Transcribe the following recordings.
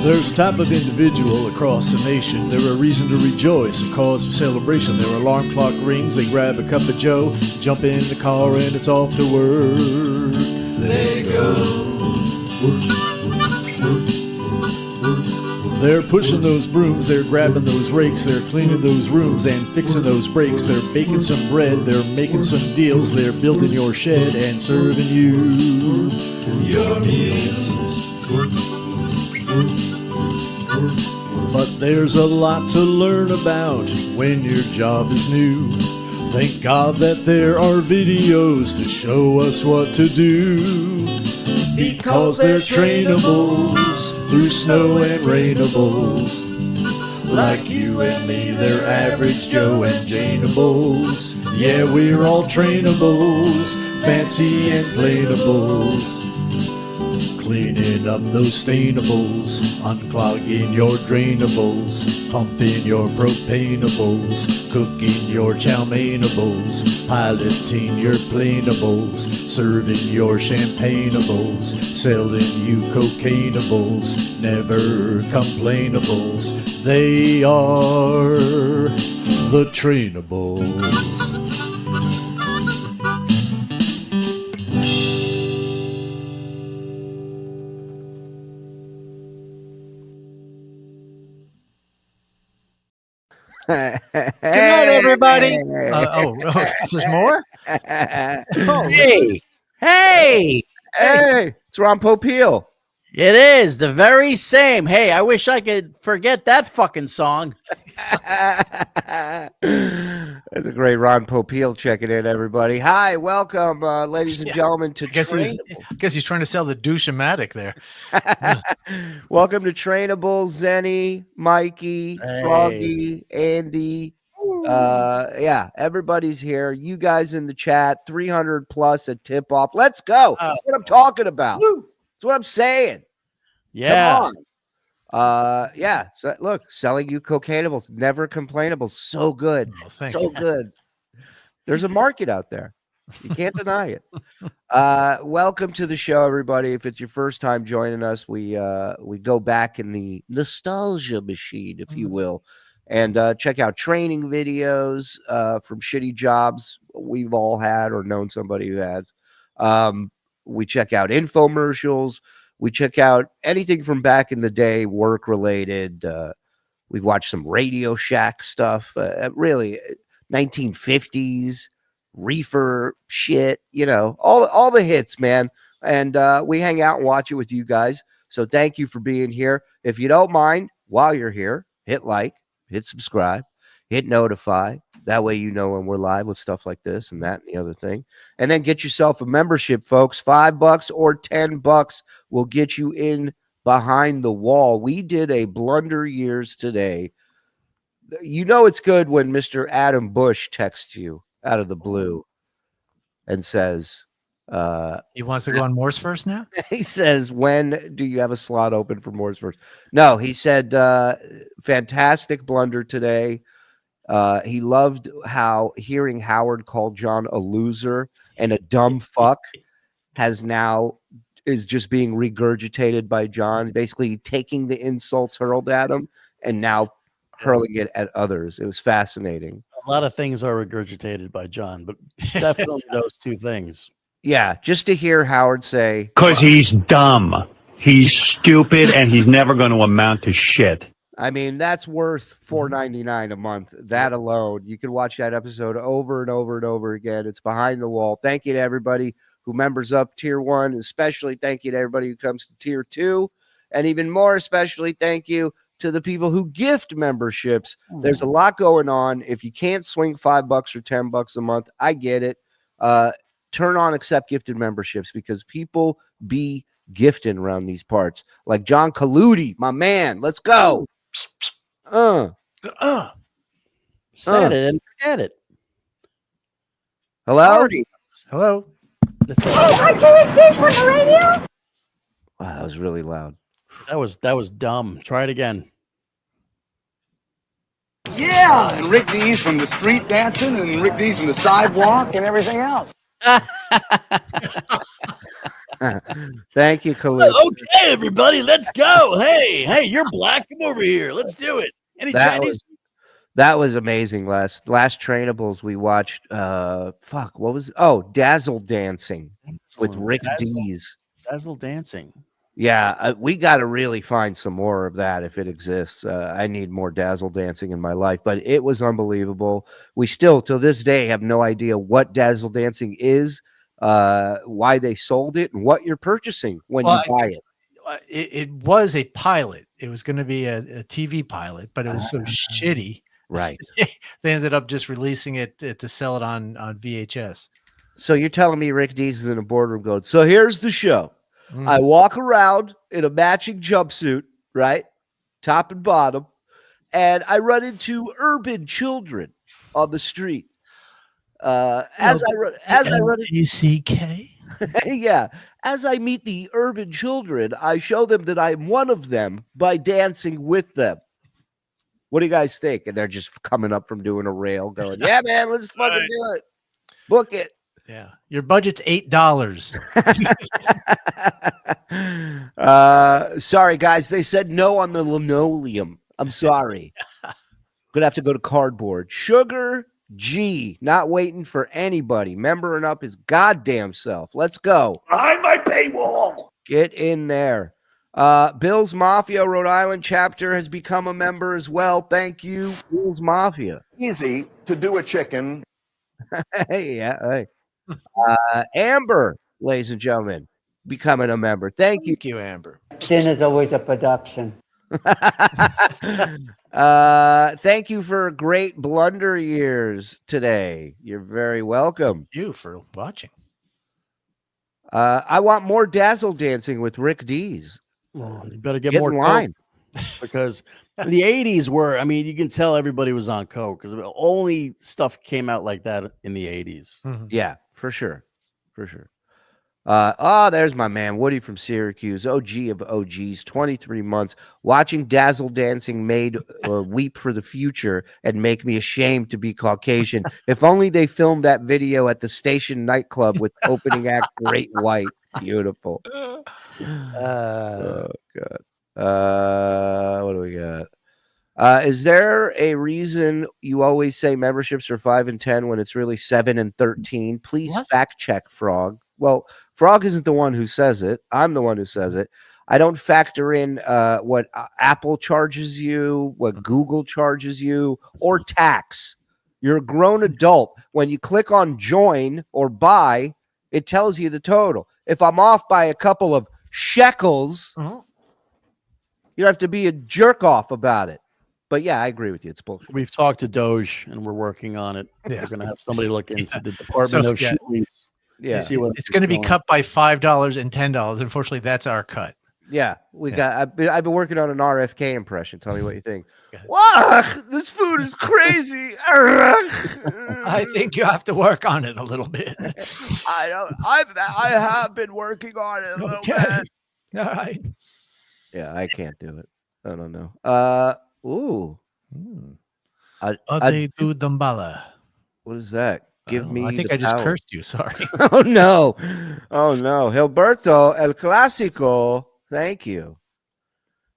There's a type of individual across the nation. They're a reason to rejoice, a cause for celebration. Their alarm clock rings, they grab a cup of joe, jump in the car and it's off to work. They go. They're pushing those brooms, they're grabbing those rakes, they're cleaning those rooms and fixing those brakes. They're baking some bread, they're making some deals, they're building your shed and serving you your meals. But there's a lot to learn about when your job is new. Thank God that there are videos to show us what to do. Because they're trainables through snow and rainables. Like you and me, they're average Joe and Janeables. Yeah, we're all trainables, fancy and plainables. Cleaning up those stainables, unclogging your drainables, pumping your propaneables, cooking your chowmeinables, piloting your planeables, serving your champagneables, selling you cocaineables, never complainables. They are the Trainables. Good night, everybody. There's more? Hey, it's Ron Popeil. it is the very same. Hey, I wish I could forget that fucking song. That's a great Ron Popeil checking in, everybody. Hi, welcome, ladies and gentlemen, to Trainables. I guess he's trying to sell the douche-o-matic there. Welcome to Trainables, Zenny, Mikey, Froggy, Andy. Yeah, everybody's here. You guys in the chat, 300 plus at tip off. Let's go. That's what I'm talking about. That's what I'm saying. Yeah. Come on. Yeah. So look, selling you cocaineables, never complainables. So good. So good. There's a market out there. You can't deny it. Welcome to the show, everybody. If it's your first time joining us, we go back in the nostalgia machine, if you will, and check out training videos from shitty jobs we've all had or known somebody who has. We check out infomercials. We check out anything from back in the day, work related. We've watched some Radio Shack stuff, really 1950s reefer shit, all the hits, man. And we hang out and watch it with you guys. So thank you for being here. If you don't mind, while you're here, hit like, hit subscribe, hit notify. That way you know when we're live with stuff like this and that and the other thing. And then get yourself a membership, folks. $5 or $10 will get you in behind the wall. We did a Blunder Years today. You know it's good when Mr. Adam Bush texts you out of the blue and says, He wants to go on Morse first now? he says, when do you have a slot open for Morse first? No, he said, fantastic blunder today. He loved how hearing Howard call John a loser and a dumb fuck is just being regurgitated by John, basically taking the insults hurled at him and now hurling it at others. It was fascinating. A lot of things are regurgitated by John, but definitely those two things. Yeah, just to hear Howard say, because he's dumb, he's stupid, and he's never going to amount to shit. I mean, that's worth $4.99 a month. That alone, you can watch that episode over and over and over again. It's behind the wall. Thank you to everybody who members up tier 1, especially thank you to everybody who comes to tier 2, and even more especially thank you to the people who gift memberships. There's a lot going on. If you can't swing $5 or $10 a month, I get it. Turn on accept gifted memberships because people be gifting around these parts. Like John Kaludi, my man. Let's go. Said it and forget it. Hello? Hello? I can't hear from the radio. Wow, that was really loud. That was dumb. Try it again. Yeah, and Rick D's from the street dancing, and Rick D's from the sidewalk, and everything else. Thank you, Khalid. Okay, everybody, let's go. Hey, you're black. Come over here. Let's do it. Any Chinese? That was amazing. Last Trainables we watched. What was? Oh, Dazzle dancing with Rick D's. Dazzle dancing. Yeah, we got to really find some more of that if it exists. I need more Dazzle dancing in my life, but it was unbelievable. We still, till this day, have no idea what Dazzle dancing is, why they sold it, and what you're purchasing when you buy it. It was a pilot. It was going to be a TV pilot, but it was so shitty. Right. They ended up just releasing it to sell it on VHS. So you're telling me Rick Dees is in a boardroom going, so here's the show. I walk around in a matching jumpsuit, right? Top and bottom. And I run into urban children on the street. As I run ECK. Yeah. As I meet the urban children, I show them that I'm one of them by dancing with them. What do you guys think? And they're just coming up from doing a rail going, yeah, man, let's fucking do it. Book it. Yeah. Your budget's $8. Sorry, guys. They said no on the linoleum. I'm sorry. Gonna have to go to cardboard. Sugar G, not waiting for anybody. Membering up his goddamn self. Let's go. Behind my paywall. Get in there. Bill's Mafia Rhode Island chapter has become a member as well. Thank you, Bill's Mafia. Easy to do a chicken. Hey. Amber, ladies and gentlemen, becoming a member. Thank you, Amber. Dinner's always a production. Thank you for great blunder years today. You're very welcome. Thank you for watching. I want more Dazzle dancing with Rick Dees. Well, you better get Get more in line. because the 80s were, I mean, you can tell everybody was on coke because only stuff came out like that in the 80s. Yeah, for sure. There's my man Woody from Syracuse, OG of OGs, 23 months. Watching Dazzle dancing made weep for the future and make me ashamed to be Caucasian. If only they filmed that video at the station nightclub with opening act Great White. Beautiful. Oh God. What do we got? Is there a reason you always say memberships are 5 and 10 when it's really 7 and 13? Please fact check Frog. Well, Frog isn't the one who says it. I'm the one who says it. I don't factor in what Apple charges you, what Google charges you, or tax. You're a grown adult. When you click on join or buy, it tells you the total. If I'm off by a couple of shekels, you don't have to be a jerk off about it. But yeah, I agree with you. It's bullshit. We've talked to Doge and we're working on it. Yeah. We're going to have somebody look into the Department of Shulis. Yeah, see what it's going to be cut by $5 and $10. Unfortunately, that's our cut. Yeah, I've been working on an RFK impression. Tell me what you think. Wow, this food is crazy. I think you have to work on it a little bit. I have been working on it a little bit. All right. Yeah, I can't do it. I don't know. Ade du Dambala. What is that? Give me. I think the I just power. cursed you. Sorry. Oh no. Gilberto El Clásico. Thank you.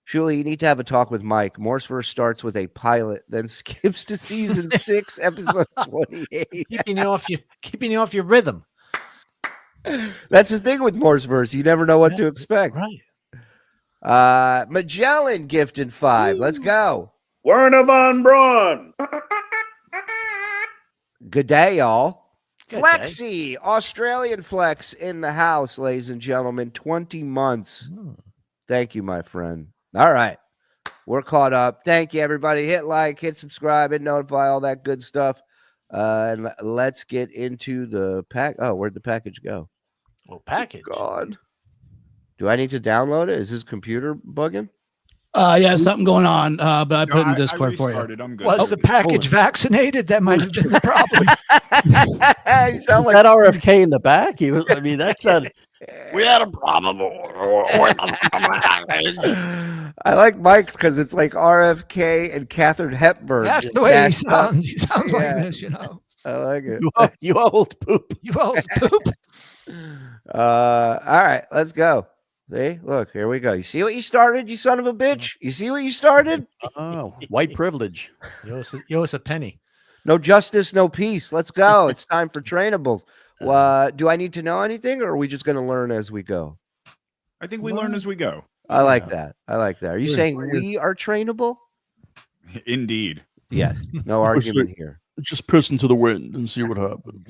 Shuli, you need to have a talk with Mike. Morse verse starts with a pilot, then skips to season 6, episode 28. keeping you off your rhythm. That's the thing with Morse verse. You never know what to expect. Right. Magellan gifted 5. Let's go. Werner von Braun. Good day, y'all. Good Flexi, Australian Flex in the house, ladies and gentlemen. 20 months. Thank you, my friend. All right. We're caught up. Thank you, everybody. Hit like, hit subscribe, hit notify, all that good stuff. And let's get into the pack. Oh, where'd the package go? Well, package. God. Do I need to download it? Is this computer bugging? Yeah, something going on, but I put it in Discord for you. I'm good. Was the package vaccinated? That might have been the problem. You sound like that RFK in the back. He was, I mean, that said, we had a problem. I like Mike's because it's like RFK and Katharine Hepburn. That's the way he sounds. He sounds like this, you know. I like it. You old poop. You old poop. All right, let's go. See, look, here we go. You see what you started, you son of a bitch? You see what you started? Oh, white privilege. You owe us a penny. No justice, no peace. Let's go. It's time for trainables. Do I need to know anything, or are we just going to learn as we go? I think we learn as we go. I like that. I like that. Are you saying we are trainable? Indeed. Yes. No argument here. Just piss into the wind and see what happens.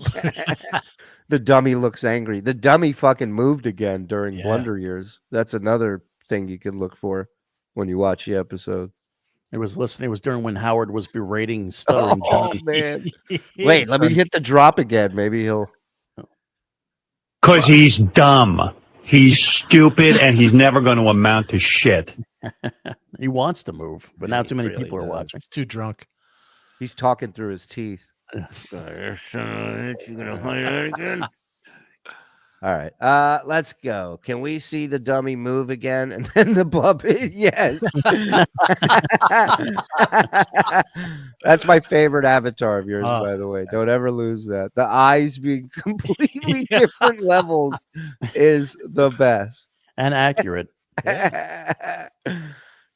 The dummy looks angry. The dummy fucking moved again during Blunder Years. That's another thing you can look for when you watch the episode. It was listening. It was during when Howard was berating Stuttering John. Oh, man. Wait, let me hit the drop again. Maybe he'll. Because he's dumb. He's stupid, and he's never going to amount to shit. He wants to move, but now too many people are watching. He's too drunk. He's talking through his teeth. You gonna hire that again? All right, let's go. Can we see the dummy move again? And then the puppet? Yes. That's my favorite avatar of yours, by the way. Don't ever lose that. The eyes being completely different levels is the best. And accurate.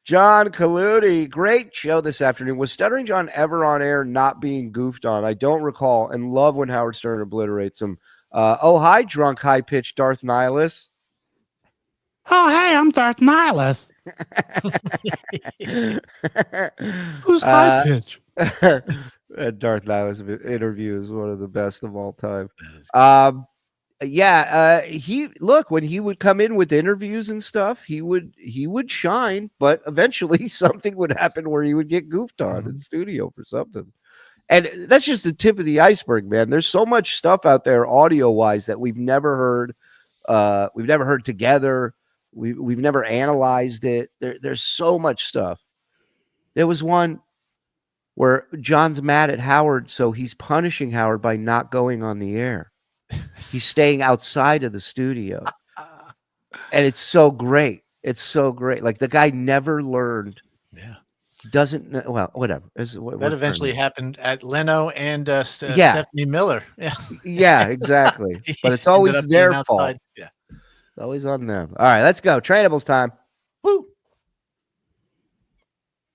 John Kaludi, great show this afternoon. Was Stuttering John ever on air not being goofed on? I don't recall, and love when Howard Stern obliterates him. Oh, hi, drunk, high-pitched Darth Nihilus. Oh, hey, I'm Darth Nihilus. Who's high pitch? Darth Nihilus interview is one of the best of all time. He when he would come in with interviews and stuff, he would shine, but eventually something would happen where he would get goofed on in the studio for something. And that's just the tip of the iceberg, man. There's so much stuff out there audio wise that we've never heard. We've never heard together. We've never analyzed it. There's so much stuff. There was one where John's mad at Howard, so he's punishing Howard by not going on the air. He's staying outside of the studio. And it's so great. It's so great. Like the guy never learned. Yeah. Doesn't know. Well, whatever. That eventually happened at Leno and Stephanie Miller. Yeah. Yeah, exactly. But it's always their fault. Yeah. It's always on them. All right, let's go. Trainables time. Woo.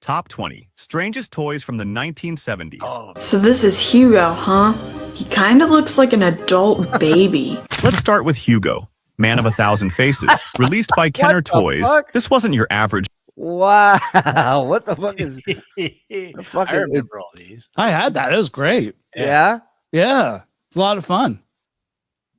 Top 20 strangest toys from the 1970s. Oh. So this is Hugo, huh? He kind of looks like an adult baby. Let's start with Hugo, Man of 1,000 Faces. Released by Kenner Toys, this wasn't your average. Wow, what the fuck is I remember all these. I had that. It was great. Yeah? Yeah. It's a lot of fun.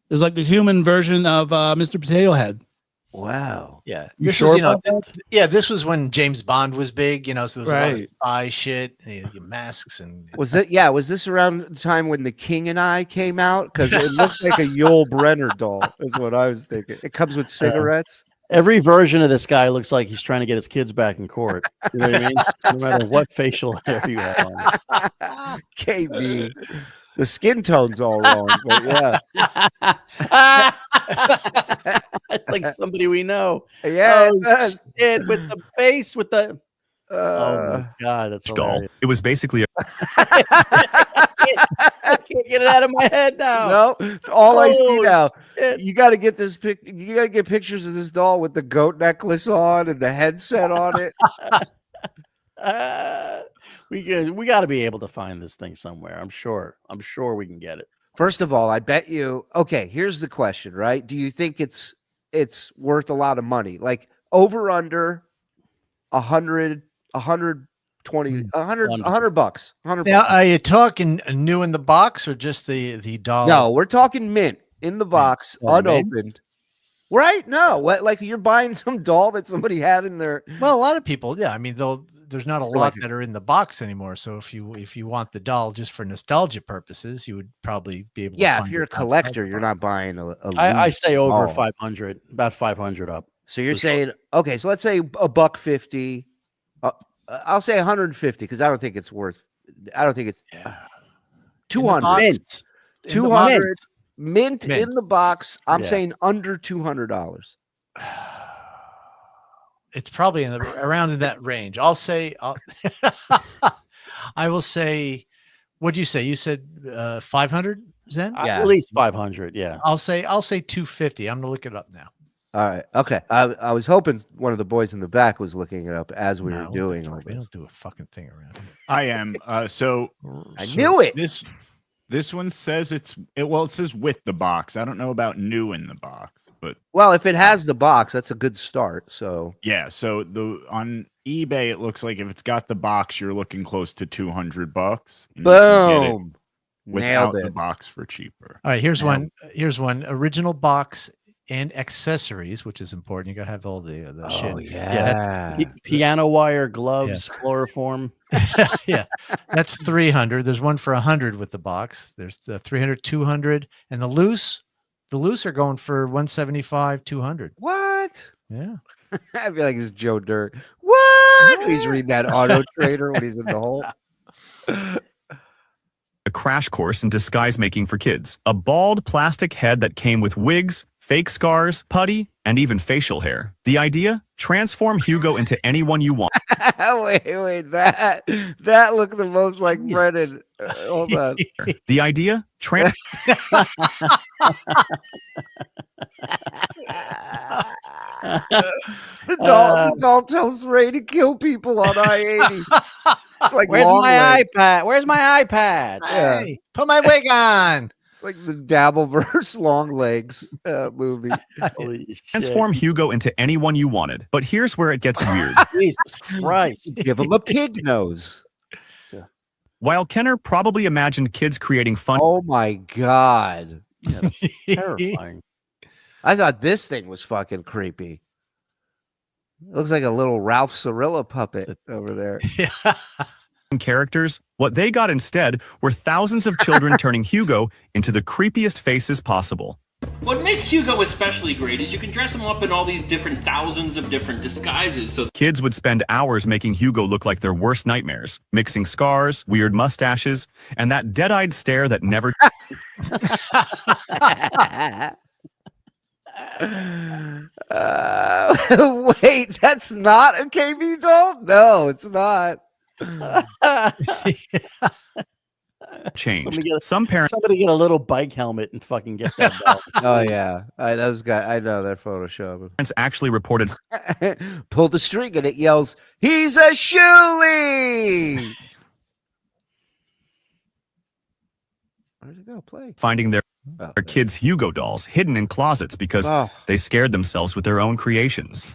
It was like the human version of Mr. Potato Head. Wow. Yeah. You sure about that? This was when James Bond was big, so there was a lot of Right. spy shit, masks and Was this around the time when The King and I came out? Because it looks like a Yul Brynner doll, is what I was thinking. It comes with cigarettes. Every version of this guy looks like he's trying to get his kids back in court. You know what I mean? No matter what facial hair you have on. KB. The skin tone's all wrong, but yeah. It's like somebody we know. Yeah, oh, shit, with the face, with the. Oh my god, that's hilarious. It was basically I can't get it out of my head now. No, it's all I see now. Shit. You got to get this pic. You got to get pictures of this doll with the goat necklace on and the headset on it. We got to be able to find this thing somewhere. I'm sure we can get it. First of all, I bet you. Okay, here's the question, right? Do you think it's worth a lot of money? Like over under 100, 120, 100 bucks. 100 Now, bucks. are you talking new in the box or just the doll? No, we're talking mint in the box, unopened. Mint? Right? No, what? Like you're buying some doll that somebody had in their. Well, a lot of people, yeah. I mean, there's not a lot that are in the box anymore. So if you want the doll just for nostalgia purposes, you would probably be able. Yeah, to if you're a collector, you're not buying a I say over 500, about 500 up. So you're saying okay? So let's say $150. I'll say 150 because I don't think it's worth. I don't think it's 200. 200 mint in the box. I'm saying under $200. It's probably around in that range. I will say, what do you say? You said 500? Zen? Yeah. At least 500. Yeah. I'll say 250. I'm gonna look it up now. All right. Okay. I was hoping one of the boys in the back was looking it up as we were doing all They this. don't do a fucking thing around here. I am. So I knew it. This one says it says with the box. I don't know about new in the box, but Well, if it has the box, that's a good start. So yeah. So on eBay, it looks like if it's got the box, you're looking close to $200. And you can get it boom, without nailed the it. box for cheaper. All right, here's one. Here's one. Original box and accessories, which is important. You gotta have all the shit. Yeah. Piano wire, gloves, chloroform. Yeah, that's 300. There's one for 100 with the box. There's the 300, 200, and the loose are going for 175, 200. What? Yeah. I feel like it's Joe Dirt. What? He's reading that Auto Trader when he's in the hole. A crash course in disguise making for kids. A bald plastic head that came with wigs, fake scars, putty, and even facial hair. The idea? Transform Hugo into anyone you want. wait, that looked the most like Brennan. Hold on. The idea? The doll tells Ray to kill people on I-80. It's like Where's long my leg. iPad? Where's my iPad? Yeah. Hey, put my wig on. It's like the Dabbleverse long legs movie. Holy shit. Transform Hugo into anyone you wanted. But here's where it gets weird. Jesus Christ. Give him a pig nose. While Kenner probably imagined kids creating fun. Oh my God. Yeah, that's terrifying. I thought this thing was fucking creepy. It looks like a little Ralph Cirilla puppet over there. Characters, what they got instead were thousands of children turning Hugo into the creepiest faces possible. What makes Hugo especially great is you can dress him up in all these different thousands of different disguises. So Kids would spend hours making Hugo look like their worst nightmares, mixing scars, weird mustaches, and that dead-eyed stare that never... Wait, that's not a KB doll? No, it's not. changed. Somebody get a little bike helmet and fucking get that doll. Oh yeah, those guys. I know they're Photoshop. Parents actually reported pull the string and it yells, "He's a Shuli!" Where'd it go? Play. finding their kids' Hugo dolls hidden in closets because they scared themselves with their own creations.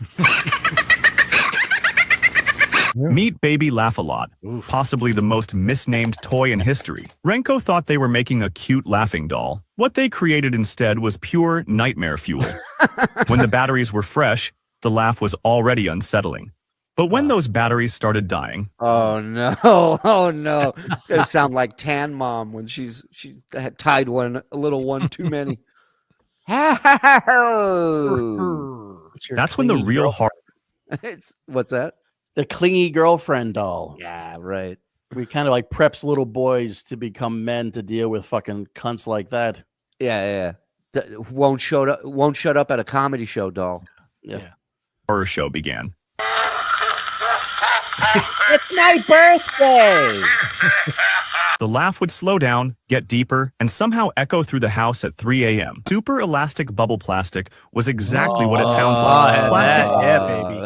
Meet Baby Laugh-A-Lot, possibly the most misnamed toy in history. Renko thought they were making a cute laughing doll. What they created instead was pure nightmare fuel. When the batteries were fresh, the laugh was already unsettling. But when those batteries started dying... Oh no, oh no. Gonna sound like Tan Mom when she had tied a little one too many. That's when the real heart... What's that? The clingy girlfriend doll. Yeah, right. We kind of like preps little boys to become men to deal with fucking cunts like that. Yeah. Won't shut up at a comedy show doll. Yeah. Horror show began. It's my birthday! The laugh would slow down, get deeper, and somehow echo through the house at 3 a.m. Super elastic bubble plastic was exactly what it sounds like. Plastic. Yeah, baby.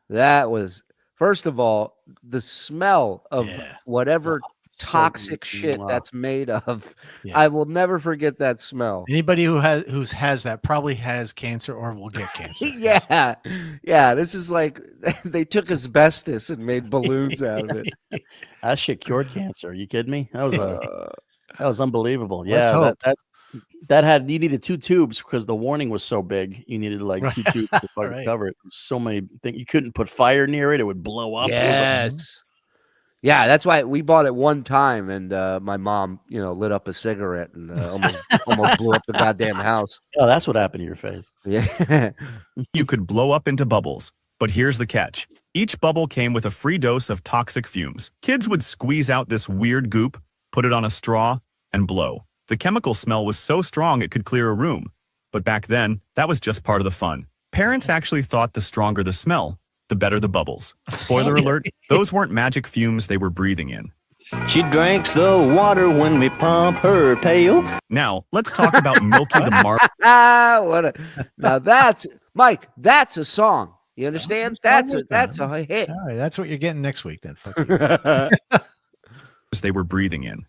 That was, first of all, the smell of whatever toxic shit that's made of. Yeah. I will never forget that smell. Anybody who has that probably has cancer or will get cancer. Yeah. This is like they took asbestos and made balloons out of it. That shit cured cancer. Are you kidding me? That was unbelievable. Let's Yeah, hope. that had, you needed 2 tubes because the warning was so big. You needed like 2 tubes to fucking cover it. So many things you couldn't put fire near it; it would blow up. Yes. Yeah, that's why we bought it one time, and my mom, lit up a cigarette and almost blew up the goddamn house. Oh, that's what happened to your face. Yeah. You could blow up into bubbles. But here's the catch. Each bubble came with a free dose of toxic fumes. Kids would squeeze out this weird goop, put it on a straw, and blow. The chemical smell was so strong it could clear a room. But back then, that was just part of the fun. Parents actually thought the stronger the smell, the better the bubbles. Spoiler alert, those weren't magic fumes they were breathing in. She drinks the water when we pump her tail. Now, let's talk about Milky the Now that's Mike. That's a song. You understand? That's a hit. All right, that's what you're getting next week then. Fuck you. They were breathing in.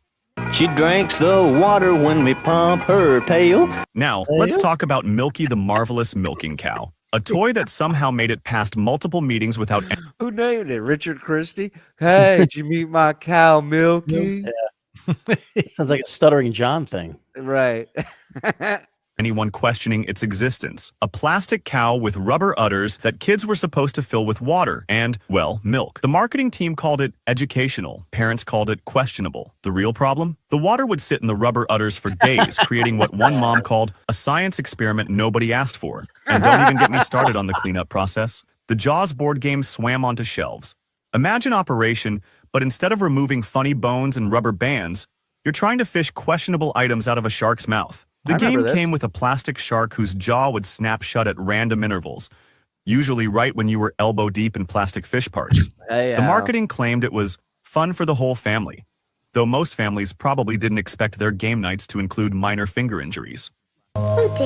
She drinks the water when we pump her tail. Now, let's talk about Milky the marvelous milking cow. A toy that somehow made it past multiple meetings without... Who named it? Richard Christie? Hey, did you meet my cow, Milky? Yeah. Sounds like a Stuttering John thing. Right. anyone questioning its existence. A plastic cow with rubber udders that kids were supposed to fill with water and, well, milk. The marketing team called it educational. Parents called it questionable. The real problem? The water would sit in the rubber udders for days, creating what one mom called a science experiment nobody asked for. And don't even get me started on the cleanup process. The Jaws board game swam onto shelves. Imagine operation, but instead of removing funny bones and rubber bands, you're trying to fish questionable items out of a shark's mouth. The game came with a plastic shark whose jaw would snap shut at random intervals, usually right when you were elbow deep in plastic fish parts. The marketing claimed it was fun for the whole family, though most families probably didn't expect their game nights to include minor finger injuries.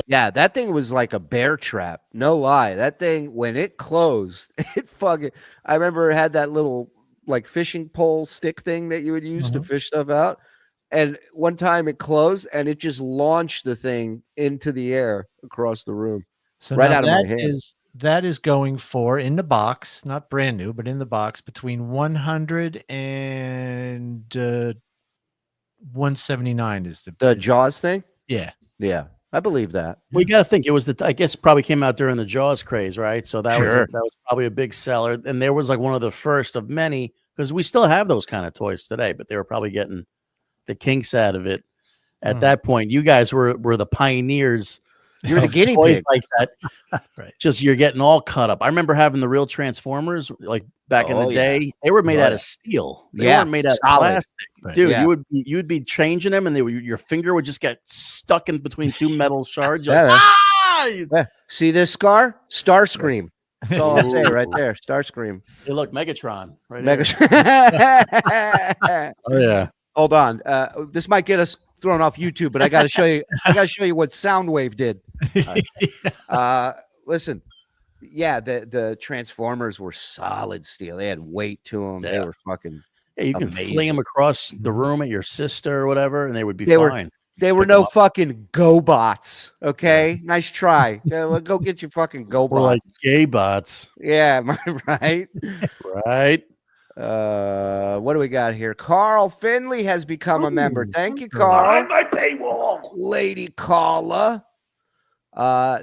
Yeah, that thing was like a bear trap. No lie. That thing, when it closed, it fucking... I remember it had that little like fishing pole stick thing that you would use to fish stuff out. And one time it closed and it just launched the thing into the air across the room. So right out of my hand. That is going for, in the box, not brand new, but in the box, between 100 and 179 is the Jaws thing? Yeah. Yeah. I believe that. We got to think it was I guess probably came out during the Jaws craze, right? So that was probably a big seller. And there was like one of the first of many, because we still have those kind of toys today, but they were probably getting the kinks out of it at that point. You guys were the pioneers. You're the guinea toys pig like that. Right. Just you're getting all cut up. I remember having the real Transformers like back in the day. They were made out of steel. They weren't made out of plastic. Right. Dude, you'd be changing them and your finger would just get stuck in between two metal shards. See this scar? Starscream. That's all I say right there. Starscream. Hey, look, Megatron. Right Megatron. Oh yeah. Hold on. This might get us thrown off YouTube, but I got to show you. I got to show you what Soundwave did. Listen, yeah, the Transformers were solid steel. They had weight to them. Yeah. They were fucking. Yeah, you can fling them across the room at your sister or whatever, and they would be fine. They were no fucking GoBots. Okay, nice try. Go get your fucking GoBots. We're like gay bots. Yeah, am I right? Right. What do we got here? Karl Finley has become a member. Thank you, Karl. Behind my paywall. Lady Carla.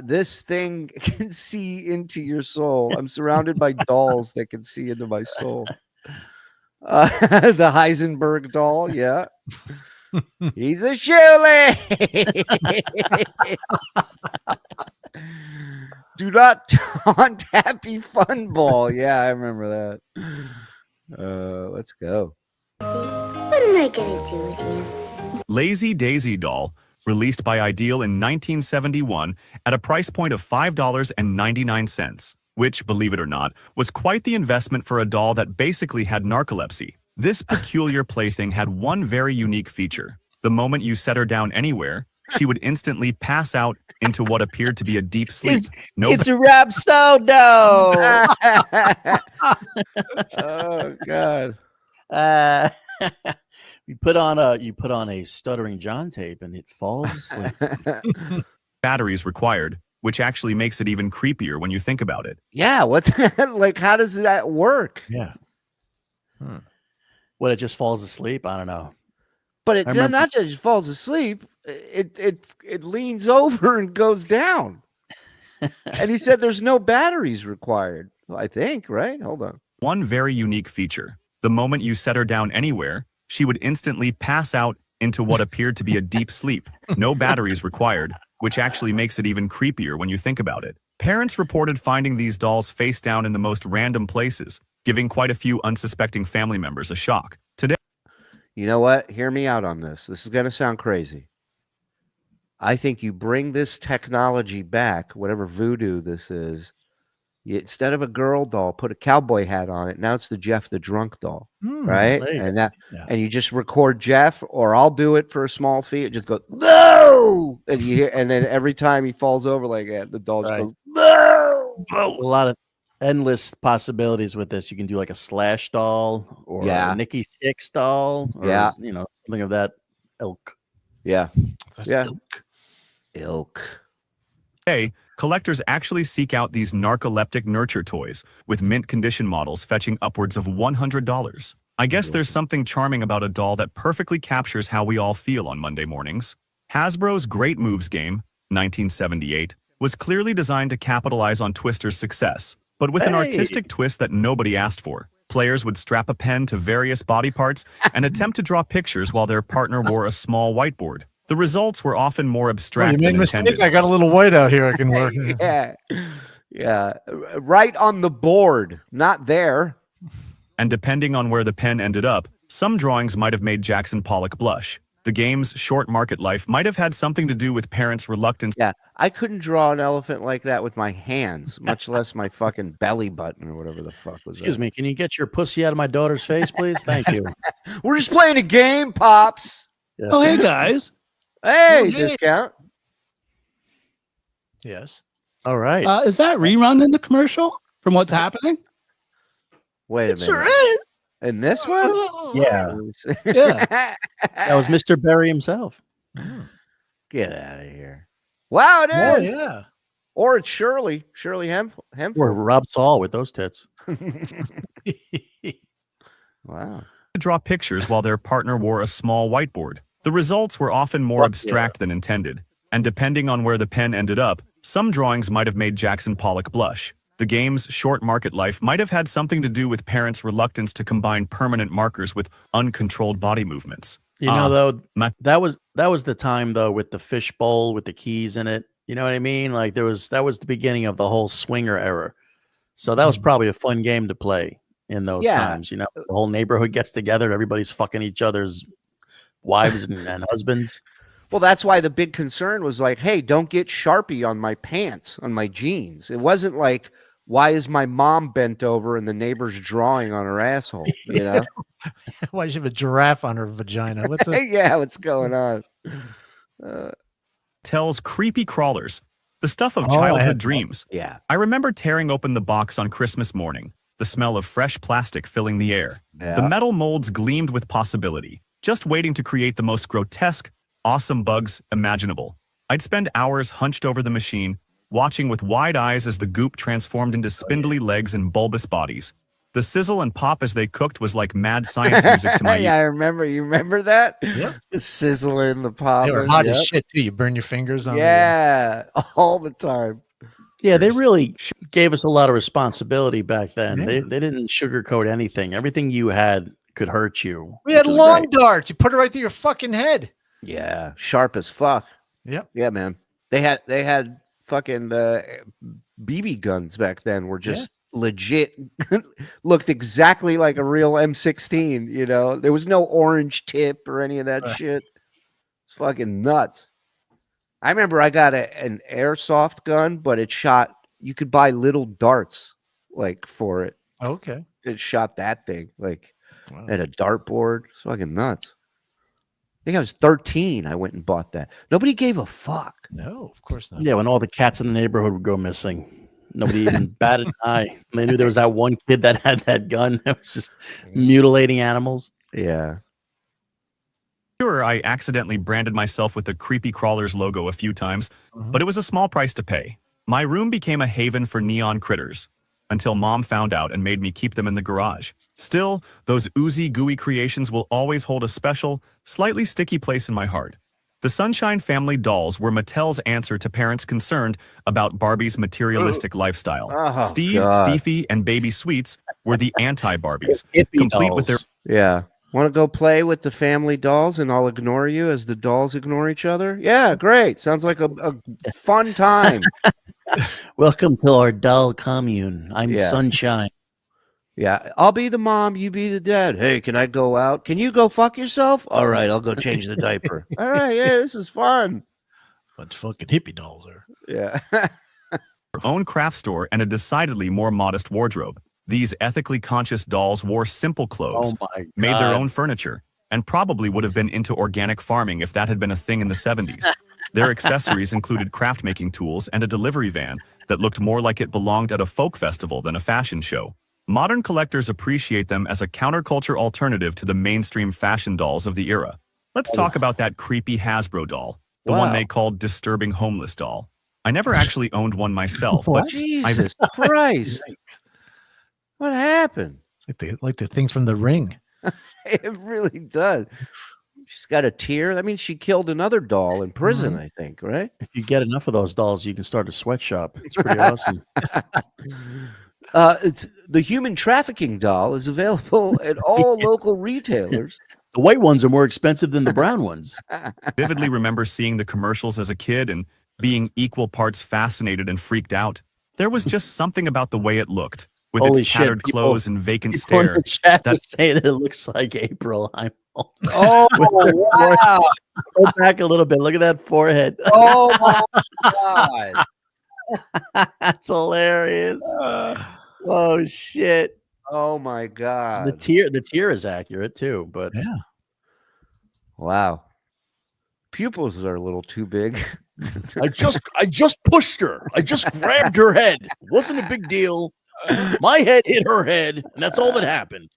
This thing can see into your soul. I'm surrounded by dolls that can see into my soul. The Heisenberg doll, yeah. He's a Shuli. Do not taunt Happy Fun Ball. Yeah, I remember that. Let's go. What am I gonna do with you? Lazy Daisy doll, released by Ideal in 1971 at a price point of $5.99, which, believe it or not, was quite the investment for a doll that basically had narcolepsy. This peculiar plaything had one very unique feature. The moment you set her down anywhere, she would instantly pass out into what appeared to be a deep sleep. It's a rap style doll. Oh God. You put on a Stuttering John tape and it falls asleep. Batteries required, which actually makes it even creepier when you think about it. Yeah, like how does that work? Yeah. What, it just falls asleep? I don't know. But it not just falls asleep. It leans over and goes down. And he said there's no batteries required. I think, right? Hold on. One very unique feature. The moment you set her down anywhere, she would instantly pass out into what appeared to be a deep sleep. No batteries required, which actually makes it even creepier when you think about it. Parents reported finding these dolls face down in the most random places, giving quite a few unsuspecting family members a shock. Today, you know what? Hear me out on this. This is going to sound crazy. I think you bring this technology back, whatever voodoo this is, Instead of a girl doll, put a cowboy hat on it. Now it's the Jeff the drunk doll, right? And you just record Jeff, or I'll do it for a small fee. It just goes no, and you hear, and then every time he falls over like that, the doll just goes no. A lot of endless possibilities with this. You can do like a Slash doll or a Nikki Sixx doll, or something of that ilk. Yeah. Ilk. Today, collectors actually seek out these narcoleptic nurture toys, with mint condition models fetching upwards of $100. I guess there's something charming about a doll that perfectly captures how we all feel on Monday mornings. Hasbro's Great Moves game, 1978, was clearly designed to capitalize on Twister's success, but with an artistic twist that nobody asked for. Players would strap a pen to various body parts and attempt to draw pictures while their partner wore a small whiteboard. The results were often more abstract than intended. I got a little white out here I can work. Yeah. Right on the board, not there. And depending on where the pen ended up, some drawings might have made Jackson Pollock blush. The game's short market life might have had something to do with parents' reluctance. Yeah, I couldn't draw an elephant like that with my hands, much less my fucking belly button or whatever the fuck was Excuse me, can you get your pussy out of my daughter's face, please? Thank you. We're just playing a game, Pops. Yeah. Oh, hey, guys. Hey, discount. Yes. All right. Is that rerun in the commercial from what's happening? Wait a minute. Sure is. In this one? Yeah. Yeah. That was Mr. Berry himself. Get out of here. Wow, it is. Yeah. Or it's Shirley Hemp. Or Rob Saul with those tits. Wow. To draw pictures while their partner wore a small whiteboard. The results were often more abstract than intended, and depending on where the pen ended up, some drawings might have made Jackson Pollock blush. The game's short market life might have had something to do with parents' reluctance to combine permanent markers with uncontrolled body movements. You know, though, that was the time though with the fish bowl with the keys in it. You know what I mean? Like that was the beginning of the whole swinger era. So that was probably a fun game to play in those times. You know, the whole neighborhood gets together, everybody's fucking each other's wives and husbands. Well, that's why the big concern was like, hey, don't get Sharpie on my pants, on my jeans. It wasn't like, why is my mom bent over and the neighbor's drawing on her asshole? You know? Why does she have a giraffe on her vagina? What's what's going on? Tells creepy crawlers, the stuff of childhood dreams. Yeah. I remember tearing open the box on Christmas morning, the smell of fresh plastic filling the air. Yeah. The metal molds gleamed with possibility, just waiting to create the most grotesque, awesome bugs imaginable. I'd spend hours hunched over the machine, watching with wide eyes as the goop transformed into spindly legs and bulbous bodies. The sizzle and pop as they cooked was like mad science music to my ears. Yeah, I remember. You remember that? Yeah. The sizzling, the pop. They were hot as shit too. You burn your fingers on all the time. Yeah, they really gave us a lot of responsibility back then. They didn't sugarcoat anything. Everything you had could hurt you. We had long darts. You put it right through your fucking head. Yeah, sharp as fuck. Yep. Yeah, man. They had fucking BB guns back then. Were just legit. Looked exactly like a real M16. You know, there was no orange tip or any of that shit. It's fucking nuts. I remember I got an airsoft gun, but it shot. You could buy little darts like for it. Okay. It shot that thing like at a dartboard. It's fucking nuts. I think I was 13. I went and bought that. Nobody gave a fuck. No, of course not. Yeah, when all the cats in the neighborhood would go missing, nobody even batted an eye. They knew there was that one kid that had that gun that was just mutilating animals. Yeah. Sure, I accidentally branded myself with the Creepy Crawlers logo a few times, but it was a small price to pay. My room became a haven for neon critters, until Mom found out and made me keep them in the garage. Still, those oozy, gooey creations will always hold a special, slightly sticky place in my heart. The Sunshine Family dolls were Mattel's answer to parents concerned about Barbie's materialistic lifestyle. Steve, Steefy, and Baby Sweets were the anti-Barbies, complete with their... Yeah. Want to go play with the family dolls and I'll ignore you as the dolls ignore each other? Yeah, great. Sounds like a fun time. Welcome to our doll commune. I'm Sunshine. Yeah, I'll be the mom, you be the dad. Hey, can I go out? Can you go fuck yourself? All right, I'll go change the diaper. All right, yeah, this is fun. Bunch of fucking hippie dolls there. Yeah. own craft store and a decidedly more modest wardrobe. These ethically conscious dolls wore simple clothes, made their own furniture, and probably would have been into organic farming if that had been a thing in the 70s. Their accessories included craft-making tools and a delivery van that looked more like it belonged at a folk festival than a fashion show. Modern collectors appreciate them as a counterculture alternative to the mainstream fashion dolls of the era. Let's talk about that creepy Hasbro doll, the one they called Disturbing Homeless Doll. I never actually owned one myself, but Jesus Christ. What happened? It's like the thing from The Ring. It really does. She's got a tear. That means she killed another doll in prison, I think, right? If you get enough of those dolls, you can start a sweatshop. It's pretty awesome. It's the human trafficking doll is available at all local retailers. The white ones are more expensive than the brown ones. Vividly remember seeing the commercials as a kid and being equal parts fascinated and freaked out. There was just something about the way it looked, with its tattered clothes and vacant stare. That say that it looks like April. Oh, wow. Go back a little bit. Look at that forehead. Oh, my God. That's hilarious. Oh, shit. Oh, my God. The tear is accurate, too, but yeah. Wow. Pupils are a little too big. I just pushed her. I just grabbed her head. It wasn't a big deal. My head hit her head, and that's all that happened.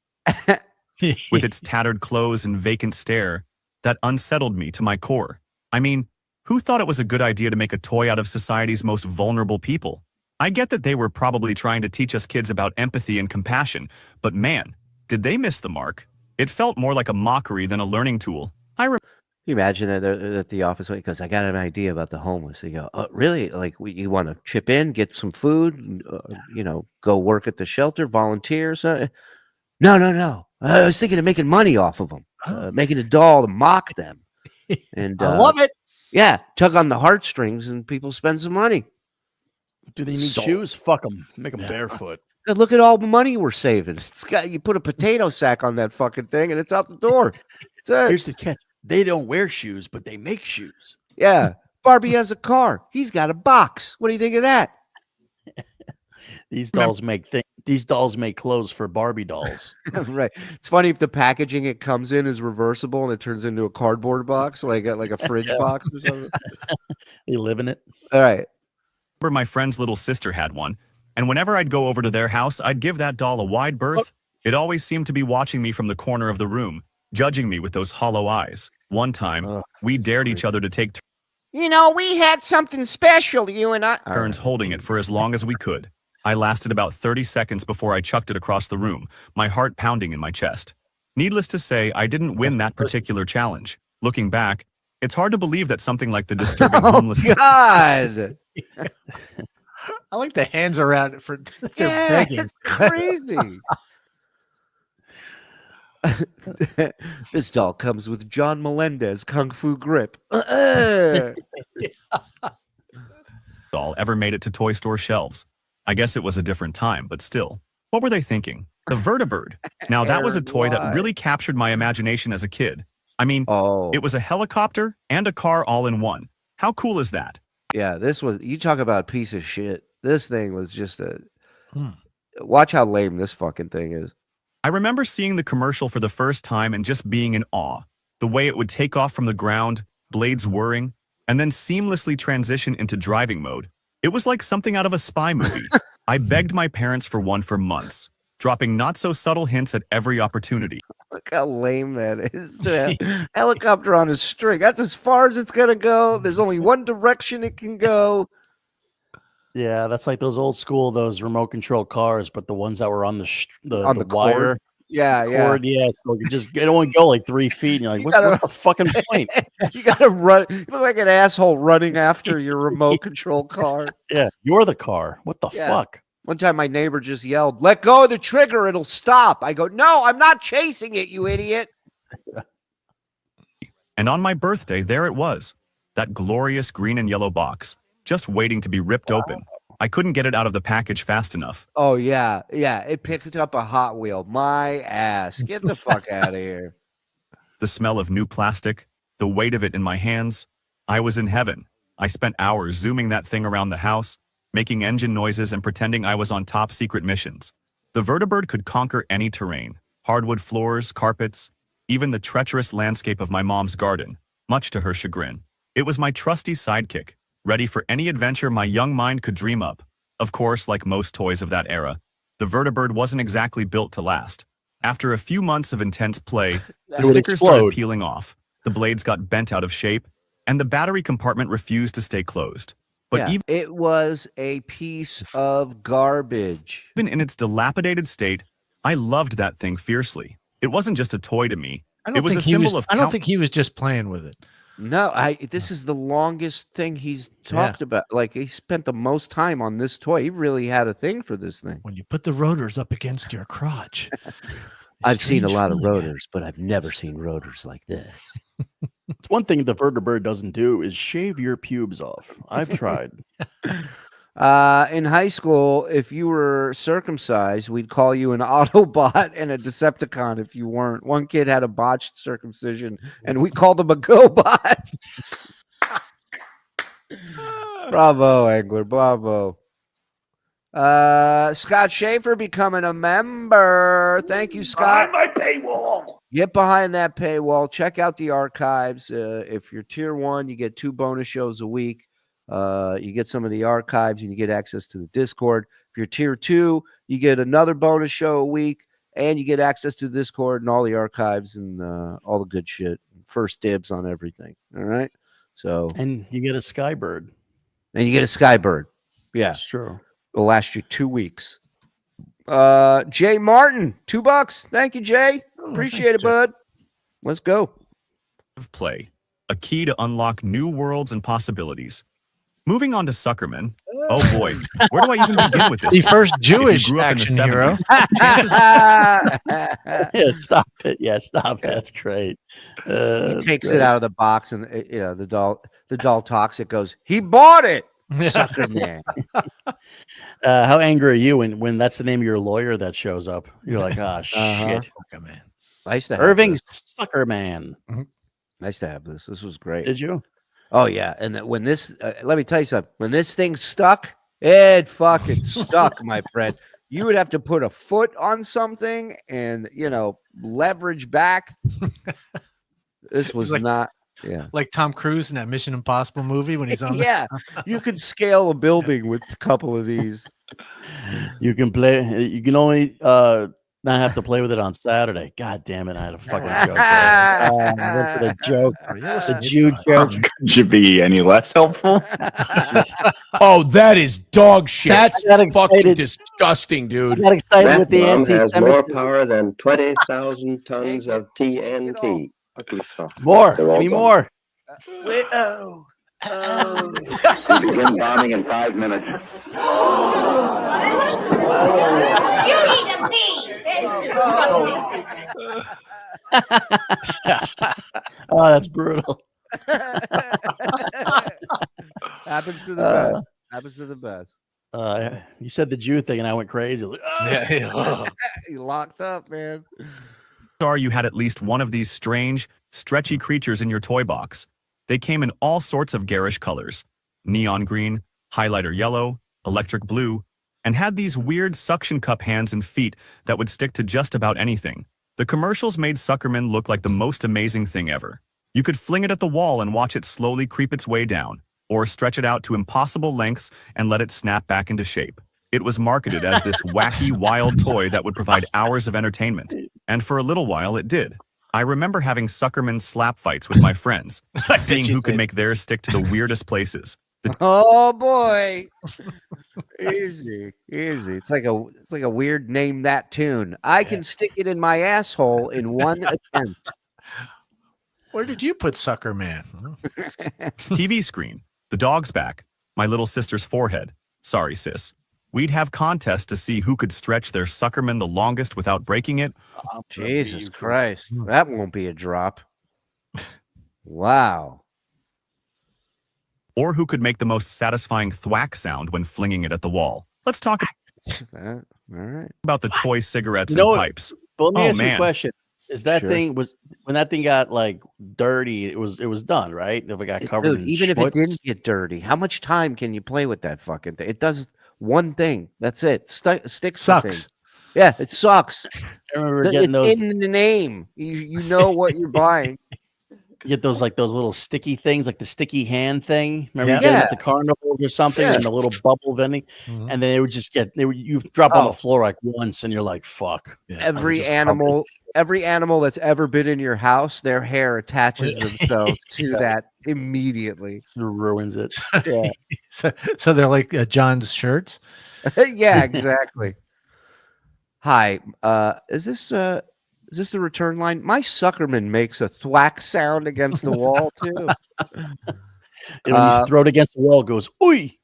With its tattered clothes and vacant stare, that unsettled me to my core. I mean, who thought it was a good idea to make a toy out of society's most vulnerable people? I get that they were probably trying to teach us kids about empathy and compassion, but man, did they miss the mark? It felt more like a mockery than a learning tool. Can you imagine that they're at the office because I got an idea about the homeless. They go, oh, really? Like, you want to chip in, get some food, go work at the shelter, volunteer? No. I was thinking of making money off of them, making a doll to mock them. And I love it. Yeah, tug on the heartstrings and people spend some money. Do they need shoes? Fuck them. Make them barefoot. Look at all the money we're saving. You put a potato sack on that fucking thing and it's out the door. Here's the catch. They don't wear shoes, but they make shoes. Yeah. Barbie has a car. He's got a box. What do you think of that? These dolls make clothes for Barbie dolls. Right. It's funny if the packaging it comes in is reversible and it turns into a cardboard box, like a fridge box or something. You live in it. All right. Remember my friend's little sister had one, and whenever I'd go over to their house, I'd give that doll a wide berth. It always seemed to be watching me from the corner of the room, judging me with those hollow eyes. One time, we dared each other to take we had something special, you and I. turns holding it for as long as we could. I lasted about 30 seconds before I chucked it across the room, my heart pounding in my chest. Needless to say, I didn't win that particular challenge. Looking back, it's hard to believe that something like the disturbing homeless... God! I like the hands around it for yeah, it's crazy. This doll comes with John Melendez Kung Fu grip. Doll ever made it to toy store shelves. I guess it was a different time, but still. What were they thinking? The Vertibird. Now that was a toy that really captured my imagination as a kid. I mean, it was a helicopter and a car all in one. How cool is that? Yeah, you talk about a piece of shit. This thing was just watch how lame this fucking thing is. I remember seeing the commercial for the first time and just being in awe. The way it would take off from the ground, blades whirring, and then seamlessly transition into driving mode. It was like something out of a spy movie. I begged my parents for one for months, dropping not-so-subtle hints at every opportunity. Look how lame that is. Helicopter on a string. That's as far as it's going to go. There's only one direction it can go. Yeah, that's like those old school, those remote control cars, but the ones that were on the wire. Cord. Yeah. So it only go like 3 feet. And you're like, what's the fucking point? You got to run. You look like an asshole running after your remote control car. Yeah, you're the car. What the fuck? One time my neighbor just yelled, "Let go of the trigger, it'll stop." I go, "No, I'm not chasing it, you idiot." And on my birthday, there it was. That glorious green and yellow box, just waiting to be ripped open. I couldn't get it out of the package fast enough. Oh, yeah. Yeah, it picked up a Hot Wheel. My ass. Get the fuck out of here. The smell of new plastic, the weight of it in my hands. I was in heaven. I spent hours zooming that thing around the house, making engine noises and pretending I was on top secret missions. The Vertibird could conquer any terrain, hardwood floors, carpets, even the treacherous landscape of my mom's garden, much to her chagrin. It was my trusty sidekick, ready for any adventure my young mind could dream up. Of course, like most toys of that era, the Vertibird wasn't exactly built to last. After a few months of intense play, the stickers started peeling off, the blades got bent out of shape, and the battery compartment refused to stay closed. But Yeah, it was a piece of garbage. even in its dilapidated state, I loved that thing fiercely. It wasn't just a toy to me. It was a symbol of I don't think he was just playing with it. No, this is the longest thing he's talked about. Like, he spent the most time on this toy. He really had a thing for this thing. When you put the rotors up against your crotch. I've seen a lot of rotors, but I've never seen rotors like this. It's one thing the Vertibird doesn't do is shave your pubes off. I've tried. In high school, if you were circumcised, we'd call you an Autobot and a Decepticon if you weren't. One kid had a botched circumcision, and we called him a GoBot. Bravo, Angler. Bravo. Scott Schaefer becoming a member. Thank you, Scott. Behind my paywall. Get behind that paywall. Check out the archives. If you're tier 1, you get 2 bonus shows a week. You get some of the archives and you get access to the Discord. If you're tier 2, you get another bonus show a week and you get access to the Discord and all the archives and all the good shit. First dibs on everything. All right. So, and you get a Skybird. And you get a Skybird. Yeah. That's true. It'll last you 2 weeks. Jay Martin, $2. Thank you, Jay. Appreciate it, bud. Let's go. Play, a key to unlock new worlds and possibilities. Moving on to Suckerman. Oh boy, where do I even begin with this? The first Jewish If you grew up in the action hero. 70s, Yeah, stop it. Yeah, stop it. That's great. He takes it out of the box and the doll talks. It goes, he bought it. Suckerman. How angry are you when that's the name of your lawyer that shows up? You're like, oh shit. Suckerman. Nice to have Irving this. Suckerman. Nice to have this. This was great. Did you? Oh yeah. And when this, let me tell you something. When this thing stuck, it fucking stuck, my friend. You would have to put a foot on something and leverage back. This was not. Yeah, like Tom Cruise in that Mission Impossible movie when he's on. Yeah, you could scale a building with a couple of these. You can play. You can only not have to play with it on Saturday. God damn it! I had a fucking joke. The joke, the Jew joke. Could you be any less helpful? Oh, that is dog shit. That's got excited. fucking disgusting, dude. I got excited with the That bomb has more anti-Semitism. power than 20,000 tons of TNT. More. Give me more. Widow. Oh. Begin bombing in 5 minutes. You need to see. It's Oh, that's brutal. Happens to the best. Happens to the best. You said the Jew thing, and I went crazy. I was like, oh. You locked up, man. you had at least one of these strange, stretchy creatures in your toy box. They came in all sorts of garish colors: neon green, highlighter yellow, electric blue, and had these weird suction cup hands and feet that would stick to just about anything. The commercials made Suckerman look like the most amazing thing ever. You could fling it at the wall and watch it slowly creep its way down, or stretch it out to impossible lengths and let it snap back into shape. It was marketed as this wacky, wild toy that would provide hours of entertainment, and for a little while it did. I remember having Suckerman slap fights with my friends, seeing who could make theirs stick to the weirdest places. Oh boy. Easy. It's like a weird name that tune. I can stick it in my asshole in one attempt. Where did you put Suckerman? TV screen, the dog's back, my little sister's forehead. Sorry, sis. We'd have contests to see who could stretch their Suckerman the longest without breaking it. Oh, Jesus Christ. That won't be a drop. Wow. Or who could make the most satisfying thwack sound when flinging it at the wall. Let's talk all right. about the toy cigarettes You know and what? pipes. But let me ask you a man. question. Is that Sure. thing was when that thing got like dirty? It was done, right? If it got covered Dude, in even if it schmutz. didn't get dirty, how much time can you play with that fucking thing? It does one thing. That's it. Sticks to Sucks. things. Yeah, it sucks. I remember It's getting those. in the name. You know what you're buying. You get those like those little sticky things, like the sticky hand thing. Remember Yeah. you get them Yeah. at the carnival or something, Yeah. and the little bubble vending, Mhm. and then they would just get you drop on the Oh. floor like once, and you're like, "Fuck." Yeah. Every just animal that's ever been in your house, their hair attaches themselves to that immediately. It ruins it. Yeah. So they're like John's shirts. Yeah, exactly. Hi, is this the return line? My Suckerman makes a thwack sound against the wall too. And when you throw it against the wall, it goes, "Oi!"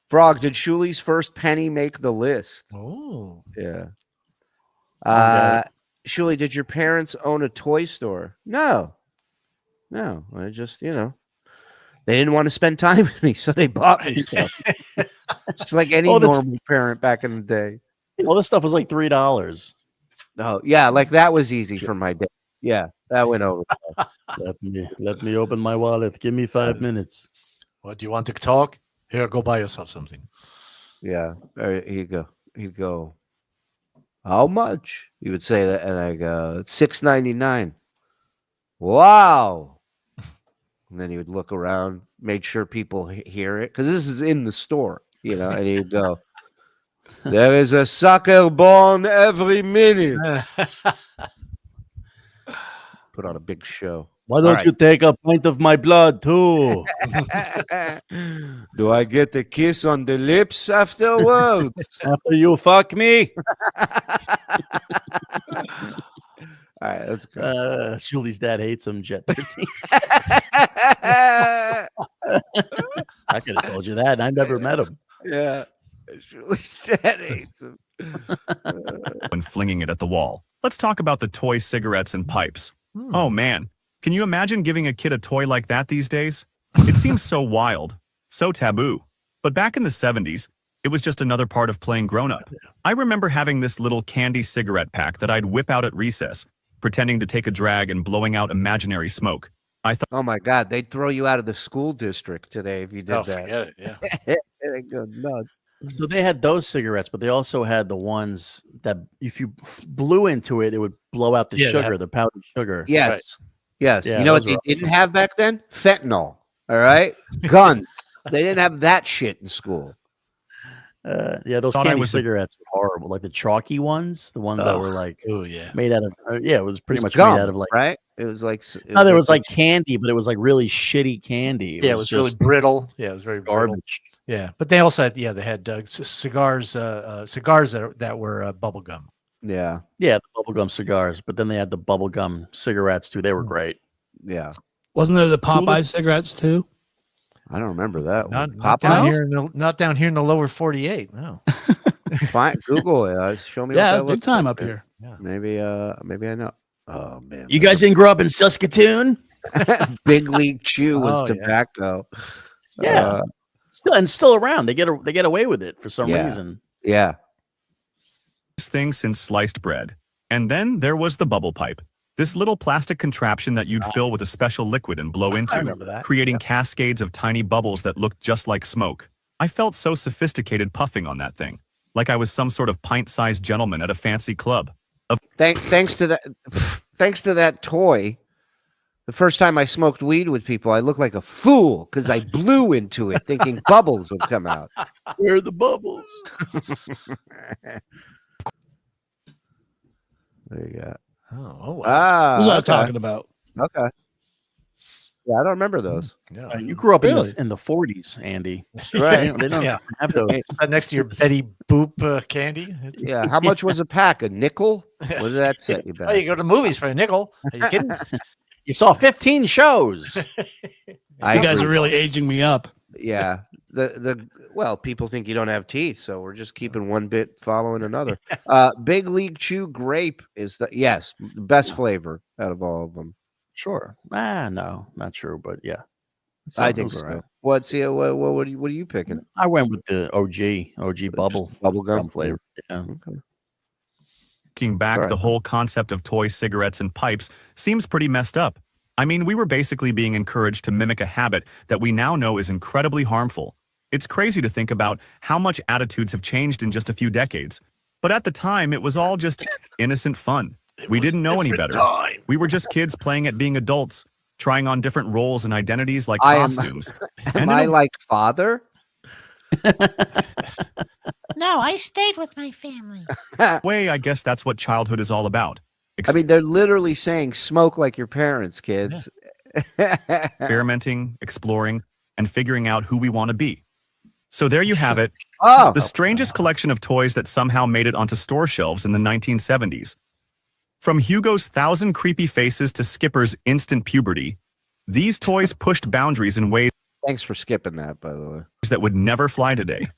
Frog, did Shuli's first penny make the list? Oh, Yeah. Okay. Shuli, did your parents own a toy store? No. I just, they didn't want to spend time with me, so they bought me stuff. Just like any normal parent back in the day. All this stuff was like $3. Oh, yeah, like that was easy for my day. Yeah, that went over. Let me open my wallet. Give me 5 minutes. what do you want to talk? Here, go buy yourself something. Yeah, here you go. He'd go, how much? He would say that, and I go, it's $6.99. Wow. And then he would look around, make sure people hear it, because this is in the store, and he'd go, there is a sucker born every minute. Put on a big show. Why don't you take a pint of my blood too? Do I get a kiss on the lips afterwards? After you fuck me? All right, let's go. Shuli's dad hates him, Jet 13. I could have told you that, and I never met him. Yeah. Shuli's dad hates him. When flinging it at the wall. Let's talk about the toy cigarettes and pipes. Oh man, can you imagine giving a kid a toy like that these days? It seems so wild, so taboo. But back in the 70s, it was just another part of playing grown-up. I remember having this little candy cigarette pack that I'd whip out at recess, pretending to take a drag and blowing out imaginary smoke. I thought, oh my God, they'd throw you out of the school district today if you did that. Forget it, yeah. They go nuts. So they had those cigarettes, but they also had the ones that if you blew into it, it would blow out the sugar, the powdered sugar. Yes. Right. Yes. Yeah, you know what those they were didn't have back then? Fentanyl. All right. Guns. They didn't have that shit in school. Yeah, those Thought I candy was the- cigarettes were horrible. Like the chalky ones, the ones that were like Oh yeah. made out of it was pretty much gum, made out of like right? It was like no, there was like candy, but it was like really shitty candy. It was really just brittle. Yeah, it was very brittle. garbage. Yeah, but they also had they had cigars that were bubble gum. Yeah. Yeah, the bubblegum cigars, but then they had the bubblegum cigarettes too. They were great. Yeah. Wasn't there the Popeye cigarettes too? I don't remember that one. Not down Popeyes? here not down here in the lower 48. No. Fine. Google it. Show me. Yeah, what that big looks time like up there. here. Maybe I know. Oh man. You guys didn't grow up in Saskatoon? Big League Chew was Oh, yeah. tobacco. Yeah. Still around. They get away with it for some reason. Yeah. thing since sliced bread. And then there was the bubble pipe. This little plastic contraption that you'd fill with a special liquid and blow into, remember that. creating cascades of tiny bubbles that looked just like smoke. I felt so sophisticated puffing on that thing, like I was some sort of pint-sized gentleman at a fancy club. Thanks to that toy, the first time I smoked weed with people, I looked like a fool because I blew into it thinking bubbles would come out. Where are the bubbles? There you go. Oh, wow. Ah, That's what I'm okay. talking about. Okay. Yeah, I don't remember those. Yeah. You grew up Really? in the 40s, Andy. Right. They don't Yeah. have those. Next to your Betty Boop candy. Yeah. How much was a pack? A nickel? What did that set you Oh, back? you go to movies for a nickel. Are you kidding? You saw 15 shows. You guys are really aging me up. Yeah. Well, people think you don't have teeth, so we're just keeping one bit following another. Big League Chew grape is the best flavor out of all of them. Sure. No, not true, but yeah. I think those so. are right. What are you picking? I went with the OG bubble gum flavor. Yeah. Okay. Looking back, the whole concept of toy cigarettes and pipes seems pretty messed up. I mean, we were basically being encouraged to mimic a habit that we now know is incredibly harmful. It's crazy to think about how much attitudes have changed in just a few decades. But at the time, it was all just innocent fun. We didn't know any better. We were just kids playing at being adults, trying on different roles and identities like costumes. Am I like father? No, I stayed with my family. I guess that's what childhood is all about. I mean, they're literally saying smoke like your parents, kids. Experimenting, exploring, and figuring out who we want to be. So there you have it. The strangest collection of toys that somehow made it onto store shelves in the 1970s. From Hugo's 1,000 creepy faces to Skipper's instant puberty, these toys pushed boundaries in ways. Thanks for skipping that, by the way. That would never fly today.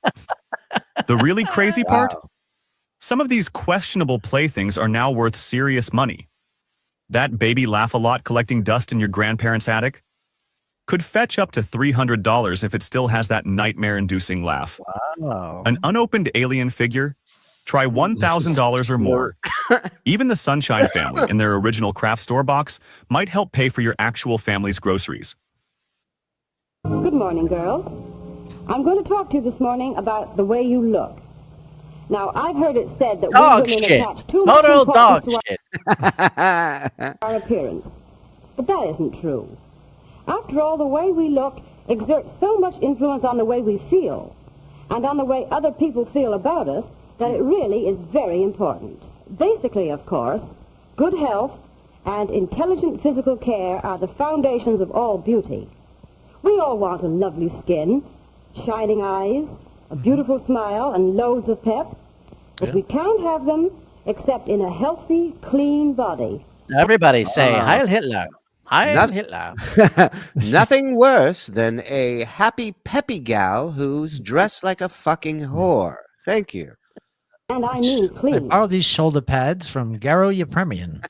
The really crazy part? Some of these questionable playthings are now worth serious money. That baby Laugh-A-Lot collecting dust in your grandparents' attic could fetch up to $300 if it still has that nightmare-inducing laugh. Wow. An unopened alien figure? Try $1,000 or more. Even the Sunshine Family in their original craft store box might help pay for your actual family's groceries. Good morning, girls. I'm going to talk to you this morning about the way you look. Now, I've heard it said that Dog we women shit. attach too Total much dog importance shit. to our appearance. But that isn't true. After all, the way we look exerts so much influence on the way we feel and on the way other people feel about us that it really is very important. Basically, of course, good health and intelligent physical care are the foundations of all beauty. We all want a lovely skin, shining eyes, a beautiful smile, and loads of pep. But we can't have them except in a healthy, clean body. Everybody say, Heil Hitler. Heil Hitler. Nothing worse than a happy, peppy gal who's dressed like a fucking whore. Thank you. And I mean I clean. borrowed these shoulder pads from Garo Yepremian.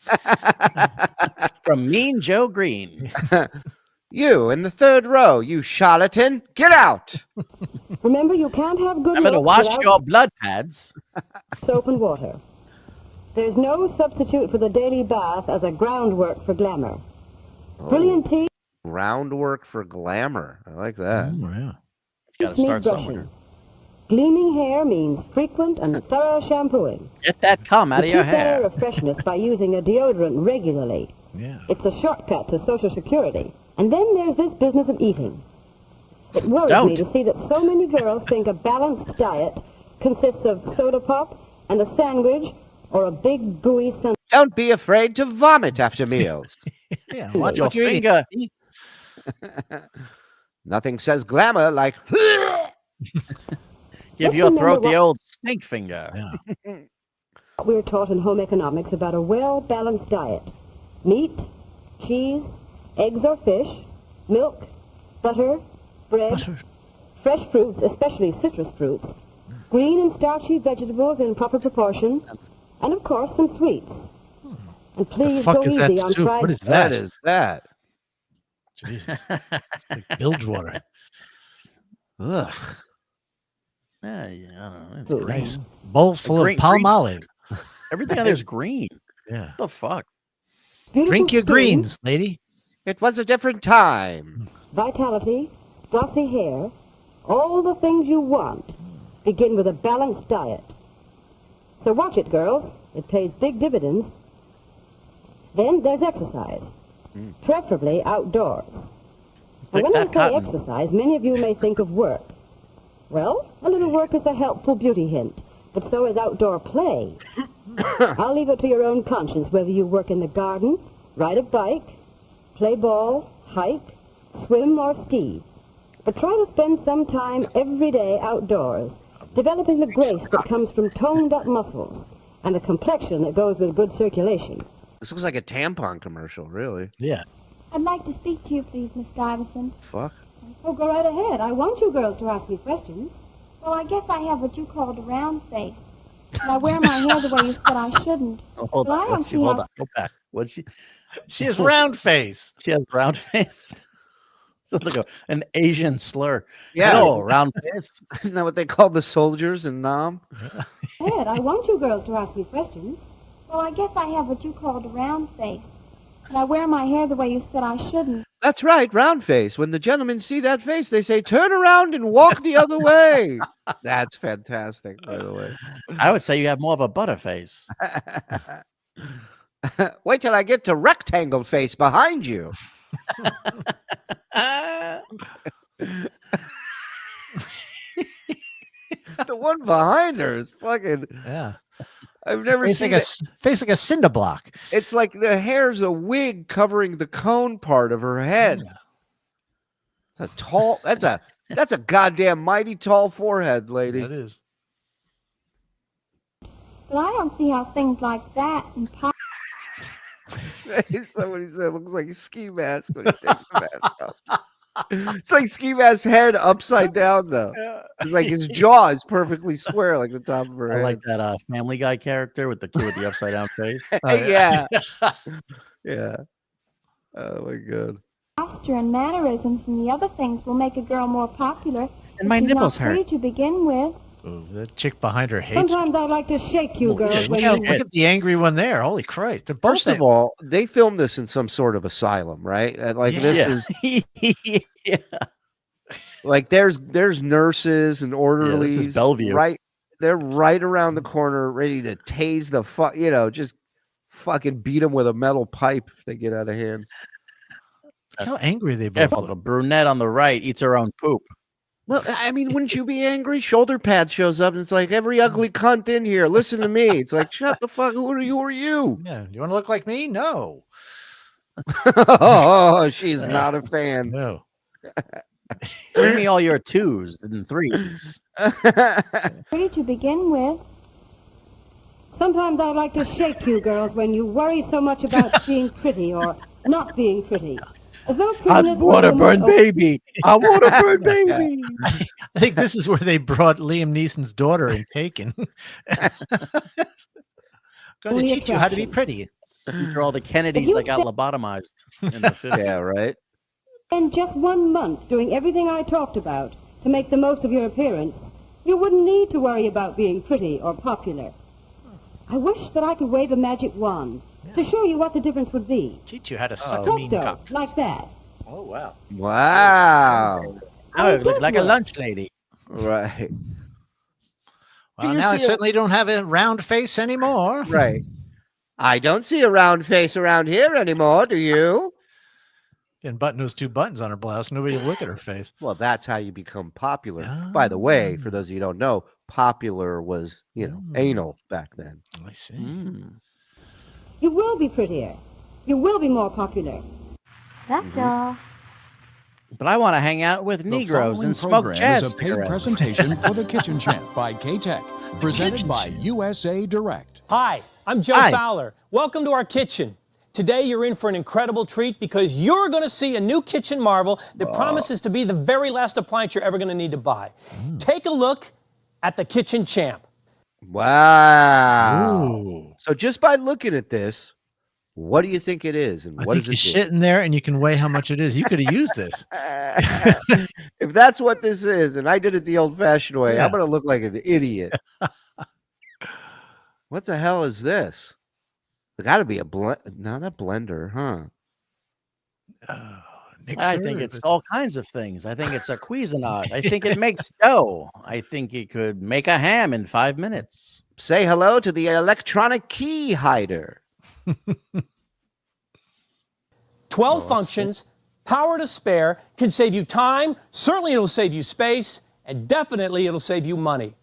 From Mean Joe Green. You in the third row, you charlatan. Get out. Remember, you can't have good I'm going to looks wash without your blood pads. soap and water. There's no substitute for the daily bath as a groundwork for glamour. Brilliant teeth. Groundwork for glamour. I like that. Oh, yeah. Got to start somewhere. Gleaming hair means frequent and thorough shampooing. Get that cum out of your hair. Keep freshness by using a deodorant regularly. Yeah. It's a shortcut to Social Security. And then there's this business of eating. It worries me to see that so many girls think a balanced diet consists of soda pop and a sandwich or a big gooey sundae. Don't be afraid to vomit after meals. Yeah, Watch your finger. Nothing says glamour like Give your throat the old snake finger. Yeah. We're taught in home economics about a well-balanced diet. Meat, cheese, eggs or fish, milk, butter, bread, fresh fruits, especially citrus fruits, green and starchy vegetables in proper proportion, and of course some sweets. And please go easy on fried. What is that? What is that? Jesus. It's like bilge water. Ugh. Yeah, I don't know. It's green. Nice bowl full of palm olive. Everything on there's green. Yeah. What the fuck? Drink your greens, lady. It was a different time. Vitality, glossy hair, all the things you want begin with a balanced diet. So watch it, girls. It pays big dividends. Then there's exercise, preferably outdoors. And when I say exercise, many of you may think of work. Well, a little work is a helpful beauty hint, but so is outdoor play. I'll leave it to your own conscience whether you work in the garden, ride a bike, play ball, hike, swim, or ski. But try to spend some time every day outdoors, developing the grace that comes from toned-up muscles and the complexion that goes with good circulation. This looks like a tampon commercial, really. Yeah. I'd like to speak to you, please, Miss Stuyvesant. Fuck. Oh, go right ahead. I want you girls to ask me questions. Well, I guess I have what you call a round face. But I wear my hair the way you said I shouldn't. Oh, hold Well, I on. don't Let's see. see Hold how- on. Go back. What's she? She has round face. She has round face. Sounds like an Asian slur. Yeah. No, round face. Isn't that what they call the soldiers in Nam? Ed, I want you girls to ask me questions. Well, I guess I have what you called a round face. And I wear my hair the way you said I shouldn't. That's right, round face. When the gentlemen see that face, they say, turn around and walk the other way. That's fantastic, by the way. I would say you have more of a butter face. Wait till I get to rectangle face behind you. The one behind her is fucking... Yeah. I've never face seen like it. Face like a cinder block. It's like the hair's a wig covering the cone part of her head. Yeah. It's a tall... That's a goddamn mighty tall forehead, lady. That is. But I don't see how things like that and Somebody said it looks like a ski mask when he takes the mask off. It's like Ski Mask's head upside down, though. It's like his jaw is perfectly square, like the top of her head. I like that Family Guy character with the kid with the upside down face. Yeah. Yeah. Oh, my God. posture and mannerisms and the other things will make a girl more popular. And my She's nipples not pretty hurt. to begin with. Oh, that chick behind her hates. Sometimes I like to shake you, girls. Look at the angry one there. Holy Christ. They're both First of all, they filmed this in some sort of asylum, right? And like this is like there's nurses and orderlies. this is Bellevue. Right. They're right around the corner, ready to tase the just fucking beat them with a metal pipe if they get out of hand. How angry they both Careful, the brunette on the right eats her own poop. Well, I mean, wouldn't you be angry? Shoulder pad shows up and it's like, every ugly cunt in here, listen to me. It's like, shut the fuck, who are you? Yeah, you want to look like me? No. Oh, she's not a fan. No. Give me all your 2s and 3s. Pretty to begin with. Sometimes I like to shake you, girls, when you worry so much about being pretty or not being pretty. As though I prettiness want a was burn the most- baby. I want a burn baby. I think this is where they brought Liam Neeson's daughter in Taken. Going to teach you how to be pretty. These are all the Kennedys that got lobotomized in the 50s. Yeah, right. In just 1 month doing everything I talked about to make the most of your appearance, you wouldn't need to worry about being pretty or popular. I wish that I could wave a magic wand to show you what the difference would be. Teach you how to suck a Talk mean to, cock. like that. Oh, wow. Wow. I look like a lunch lady. Right. Well, you now I see a- certainly don't have a round face anymore. Right. I don't see a round face around here anymore, do you? And button those 2 buttons on her blouse. Nobody will look at her face. Well, that's how you become popular. By the way, for those of you who don't know, popular was, anal back then. I see. You will be prettier. You will be more popular. That's all. But I want to hang out with Negroes and smoke jazz is a paid cigarettes. presentation for The Kitchen Champ by K-Tech, presented by USA Direct. Hi, I'm Joe Fowler. Welcome to our kitchen. Today you're in for an incredible treat because you're going to see a new kitchen marvel that promises to be the very last appliance you're ever going to need to buy. Take a look at the Kitchen Champ. Wow. Ooh. So just by looking at this, what do you think it is? And I what think does you it do? shit in there and you can weigh how much it is. You could have used this. If that's what this is, and I did it the old-fashioned way, Yeah. I'm going to look like an idiot. What the hell is this? There got to be not a blender, huh? I think it's all kinds of things. I think it's a Cuisinart. I think it makes dough. I think it could make a ham in 5 minutes. Say hello to the electronic key hider. 12 functions, power to spare, can save you time, certainly it'll save you space, and definitely it'll save you money.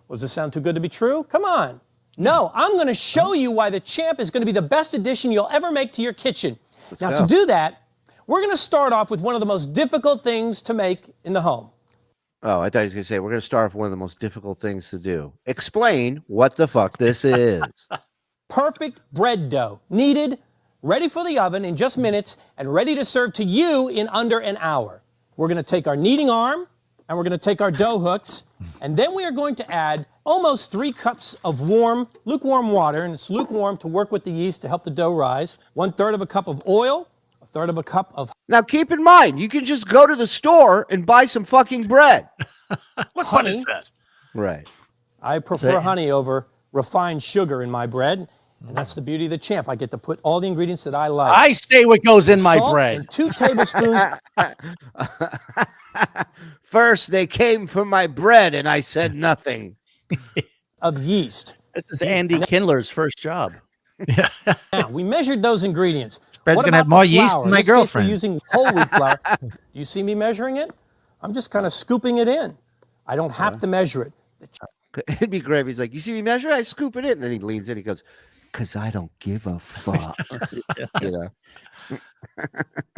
Does this sound too good to be true? Come on. No, I'm going to show you why the Champ is going to be the best addition you'll ever make to your kitchen. Now, to do that, we're going to start off with one of the most difficult things to make in the home. Oh, I thought he was going to say, we're going to start with one of the most difficult things to do. Explain what the fuck this is. Perfect bread dough, kneaded, ready for the oven in just minutes, and ready to serve to you in under an hour. We're going to take our kneading arm, and we're going to take our dough hooks, and then we are going to add almost 3 cups of lukewarm water, and it's lukewarm to work with the yeast to help the dough rise, 1/3 of a cup of oil, 1/3 of a cup of... Now, keep in mind, you can just go to the store and buy some fucking bread. What fun is that? Right. I prefer honey over refined sugar in my bread. And that's the beauty of the champ. I get to put all the ingredients that I like. I say what goes in my Salt bread. and 2 tablespoons First, they came for my bread, and I said nothing. of yeast. This is Andy Kindler's first job. Now, we measured those ingredients. Bread's What gonna have about more the yeast flour? than In my this case, we're girlfriend. using whole wheat flour. You see me measuring it? I'm just kind of scooping it in. I don't have to measure it. It'd be great. He's like, you see me measure? I scoop it in. And then he leans in. He goes, because I don't give a fuck. You know?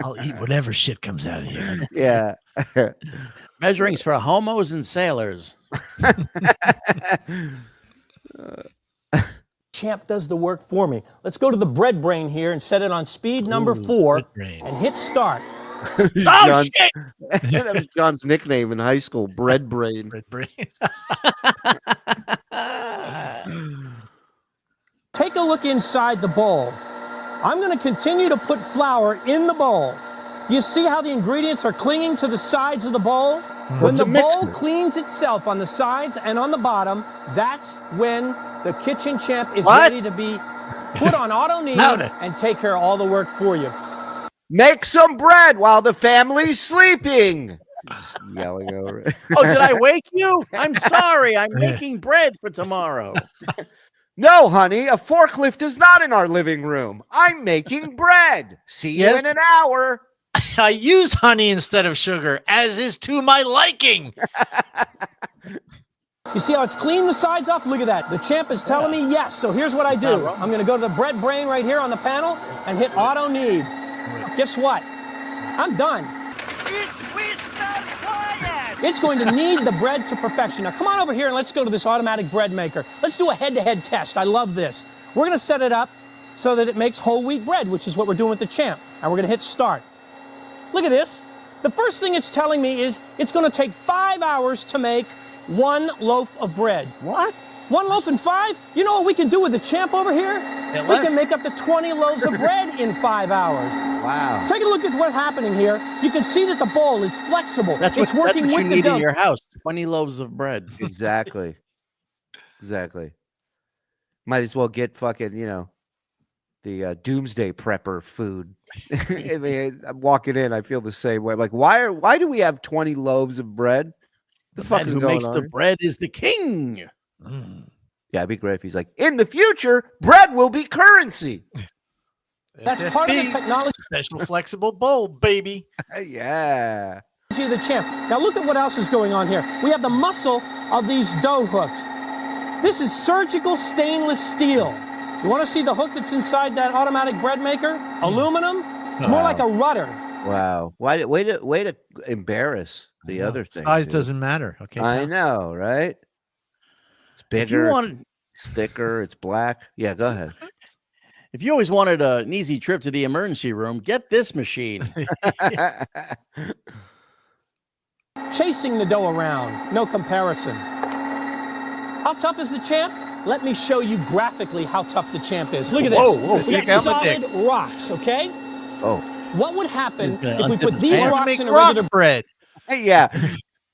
I'll eat whatever shit comes out of here. Yeah. Measuring's for homos and sailors. Champ does the work for me. Let's go to the bread brain here and set it on speed number 4 and hit start. John, shit! That was John's nickname in high school, Bread Brain. Bread brain. Take a look inside the bowl. I'm going to continue to put flour in the bowl. You see how the ingredients are clinging to the sides of the bowl? When the bowl cleans itself on the sides and on the bottom, that's when the kitchen champ is ready to be put on auto need and take care of all the work for you. Make some bread while the family's sleeping. Just yelling over it. Oh, did I wake you? I'm sorry. I'm making bread for tomorrow. No, honey, a forklift is not in our living room. I'm making bread. See you in an hour. I use honey instead of sugar, as is to my liking. You see how it's cleaned the sides off? Look at that. The champ is telling me yes. So here's what I do. I'm going to go to the bread brain right here on the panel and hit auto knead. Guess what? I'm done. It's going to knead the bread to perfection. Now come on over here and let's go to this automatic bread maker. Let's do a head-to-head test. I love this. We're going to set it up so that it makes whole wheat bread, which is what we're doing with the champ. And we're going to hit start. Look at this. The first thing it's telling me is it's going to take 5 hours to make 1 loaf of bread. What? 1 loaf in 5? You know what we can do with the champ over here? We can make up to 20 loaves of bread in 5 hours. Wow. Take a look at what's happening here. You can see that the bowl is flexible. That's it's what working you with the need dough. in your house. 20 loaves of bread. Exactly. Exactly. Might as well get fucking, you know, the doomsday prepper food. I mean, I'm walking in, I feel the same way. I'm like, why do we have 20 loaves of bread? The man who makes the bread is the king. Yeah, it'd be great if he's like, in the future, bread will be currency. That's part of the technology. Special flexible bowl, baby. Yeah. Of the champ. Now look at what else is going on here. We have the muscle of these dough hooks. This is surgical stainless steel. You want to see the hook that's inside that automatic bread maker? Aluminum? It's more like a rudder. Wow. Way to embarrass the other thing. Size dude. doesn't matter. Okay. I know, right? It's bigger. It's thicker. It's black. Yeah, go ahead. If you always wanted an easy trip to the emergency room, get this machine. Chasing the dough around, no comparison. How tough is the champ? Let me show you graphically how tough the champ is. Look at this. Whoa, we got solid rocks, okay? Oh. What would happen if we put these rocks in a rock regular bread? Hey, yeah.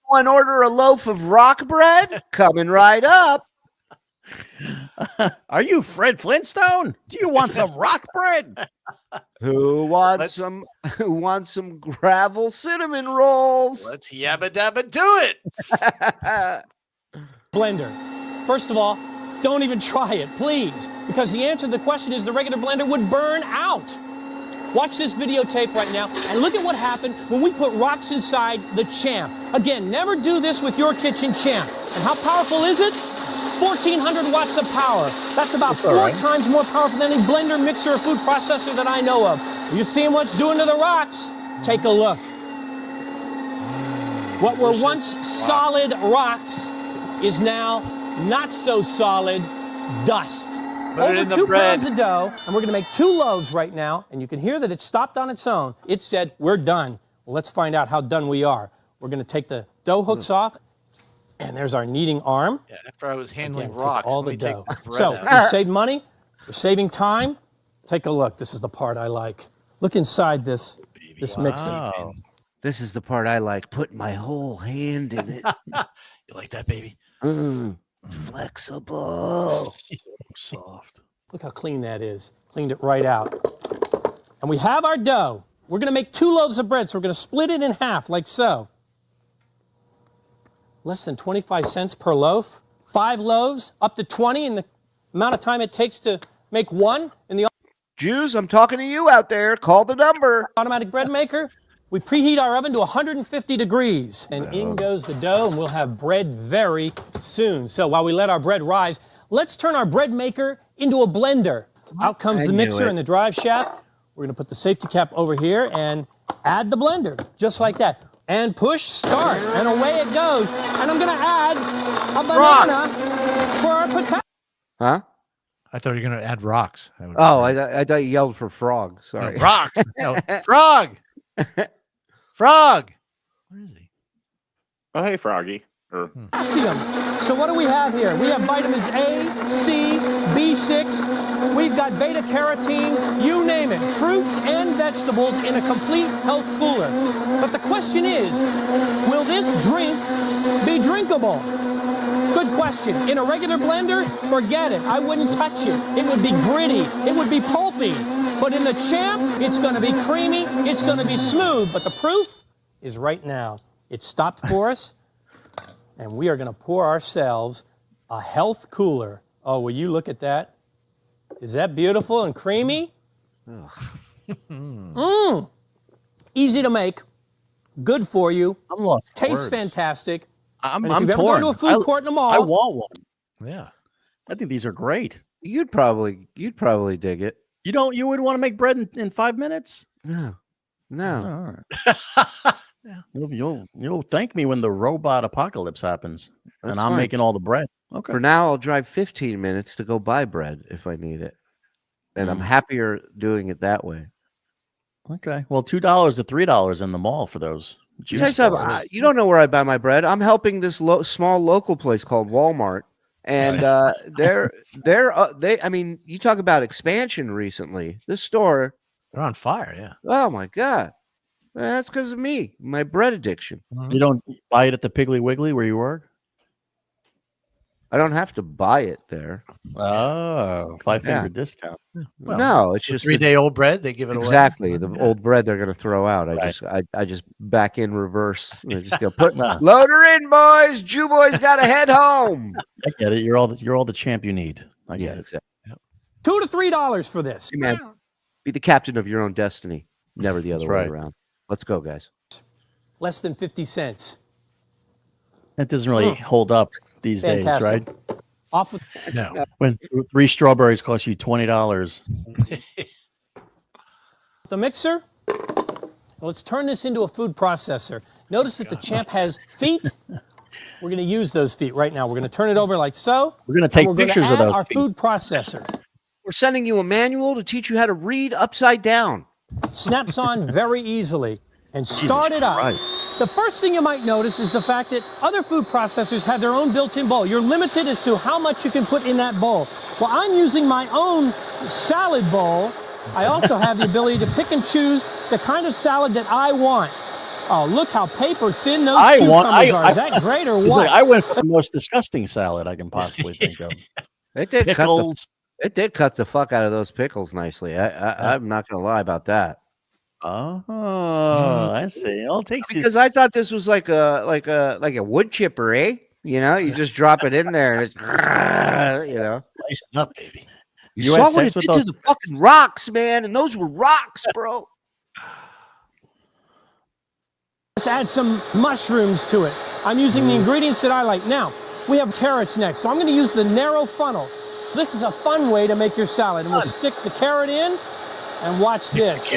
Want to order a loaf of rock bread? Coming right up. Are you Fred Flintstone? Do you want some rock bread? Who wants some gravel cinnamon rolls? Let's yabba dabba do it. blender. First of all, don't even try it, please, because the answer to the question is the regular blender would burn out. Watch this videotape right now and look at what happened when we put rocks inside the champ. Again, never do this with your kitchen champ. And how powerful is it? 1,400 watts of power. That's about 4 times more powerful than any blender, mixer, or food processor that I know of. You seeing what's doing to the rocks? Take a look. What were once solid rocks is now not so solid dust. Over 2 pounds of dough, and we're going to make 2 loaves right now, and you can hear that it stopped on its own. It said, we're done. Well, let's find out how done we are. We're going to take the dough hooks off, and there's our kneading arm. Yeah, after I was handling Again, rocks, all the let me take dough. the bread So, out. we saved money, we're saving time. Take a look. This is the part I like. Look inside this mixer. This is the part I like, putting my whole hand in it. You like that, baby? It's flexible. Soft. Look how clean that is. Cleaned it right out. And we have our dough. We're going to make 2 loaves of bread, so we're going to split it in half, like so. Less than 25 cents per loaf. 5 loaves, up to 20 in the amount of time it takes to make one in the Jews, I'm talking to you out there. Call the number. Automatic bread maker. We preheat our oven to 150 degrees. And in goes the dough, and we'll have bread very soon. So while we let our bread rise, let's turn our bread maker into a blender. Out comes the mixer and the drive shaft. We're going to put the safety cap over here and add the blender, just like that. And push start, and away it goes. And I'm going to add a banana for our potato. Huh? I thought you were going to add rocks. Oh, I thought you yelled for frog. Sorry. No, rocks. No, frog. Frog. Where is he? Oh, hey, Froggy. Calcium. So what do we have here? We have vitamins A, C, B6. We've got beta carotenes, you name it. Fruits and vegetables in a complete health cooler. But the question is, will this drink be drinkable? Good question. In a regular blender, forget it. I wouldn't touch it. It would be gritty. It would be pulpy. But in the Champ, it's going to be creamy. It's going to be smooth. But the proof is right now. It stopped for us. And we are going to pour ourselves a health cooler. Oh, will you look at that? Is that beautiful and creamy? Easy to make. Good for you. I'm lost. Tastes fantastic. I'm if you've ever torn. gone to a food court in the mall, I want one. Yeah. I think these are great. You'd probably dig it. You would want to make bread in 5 minutes? No. All right. You'll thank me when the robot apocalypse happens. That's and I'm fine. making all the bread. Okay. For now, I'll drive 15 minutes to go buy bread if I need it. And I'm happier doing it that way. Okay. Well, $2 to $3 in the mall for those. You don't know where I buy my bread. I'm helping this small local place called Walmart. And I mean, you talk about expansion recently. This store, they're on fire. Yeah. Oh my God. That's because of me, my bread addiction. You don't buy it at the Piggly Wiggly where you work? I don't have to buy it there. Oh, 5-finger discount. Well, no, it's just 3-day-old bread. They give it away. Exactly. The old bread they're going to throw out. I just back in reverse. I just go load her in, boys. Jew boys got to head home. I get it. You're all the champ you need. I get it. Exactly. $2 to $3 for this. Hey, man, be the captain of your own destiny. Never the other way around. Let's go, guys. Less than 50 cents. That doesn't really hold up these Fantastic. days, right? Off with No. When 3 strawberries cost you $20. The mixer. Let's turn this into a food processor. Notice that the Champ has feet. We're going to use those feet right now. We're going to turn it over like so. We're going to take pictures of those our feet. food processor. We're sending you a manual to teach you how to read upside down. Snaps on very easily and start it up. The first thing you might notice is the fact that other food processors have their own built-in bowl. You're limited as to how much you can put in that bowl. Well, I'm using my own salad bowl. I also have the ability to pick and choose the kind of salad that I want. Oh, look how paper thin those cucumbers are. Is that great or what? I went for the most disgusting salad I can possibly think of. It did Pickles. It did cut the fuck out of those pickles nicely. I'm not gonna lie about that. Oh, I see. All it takes because I thought this was like a wood chipper, eh? You know, you just drop it in there and it's Slice it up, baby. You saw what it did to the fucking rocks, man, and those were rocks, bro. Let's add some mushrooms to it. I'm using the ingredients that I like. Now, we have carrots next, so I'm going to use the narrow funnel. This is a fun way to make your salad, and we'll stick the carrot in, and watch this.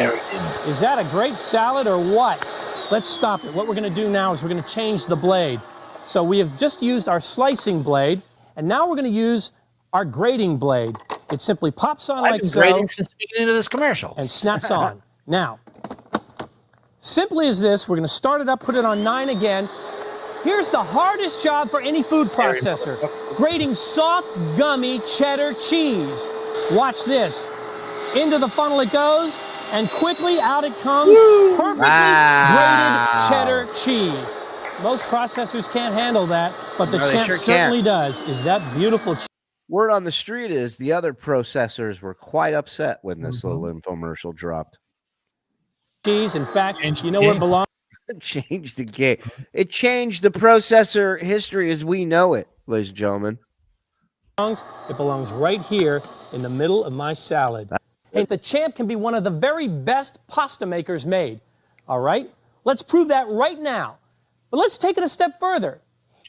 Is that a great salad or what? Let's stop it. What we're going to do now is we're going to change the blade. So we have just used our slicing blade, and now we're going to use our grating blade. It simply pops on like so. I've been grating since the beginning of this commercial. And snaps on. Now, simply as this, we're going to start it up, put it on 9 again. Here's the hardest job for any food processor. Grating soft, gummy cheddar cheese. Watch this. Into the funnel it goes, and quickly out it comes. Perfectly grated cheddar cheese. Most processors can't handle that, but the Champ certainly does. Is that beautiful? Word on the street is the other processors were quite upset when this little infomercial dropped. Cheese, in fact, you know where it belongs? Changed the game. It changed the processor history as we know it, ladies and gentlemen. It belongs right here in the middle of my salad. Hey, the Champ can be one of the very best pasta makers made. All right? Let's prove that right now. But let's take it a step further.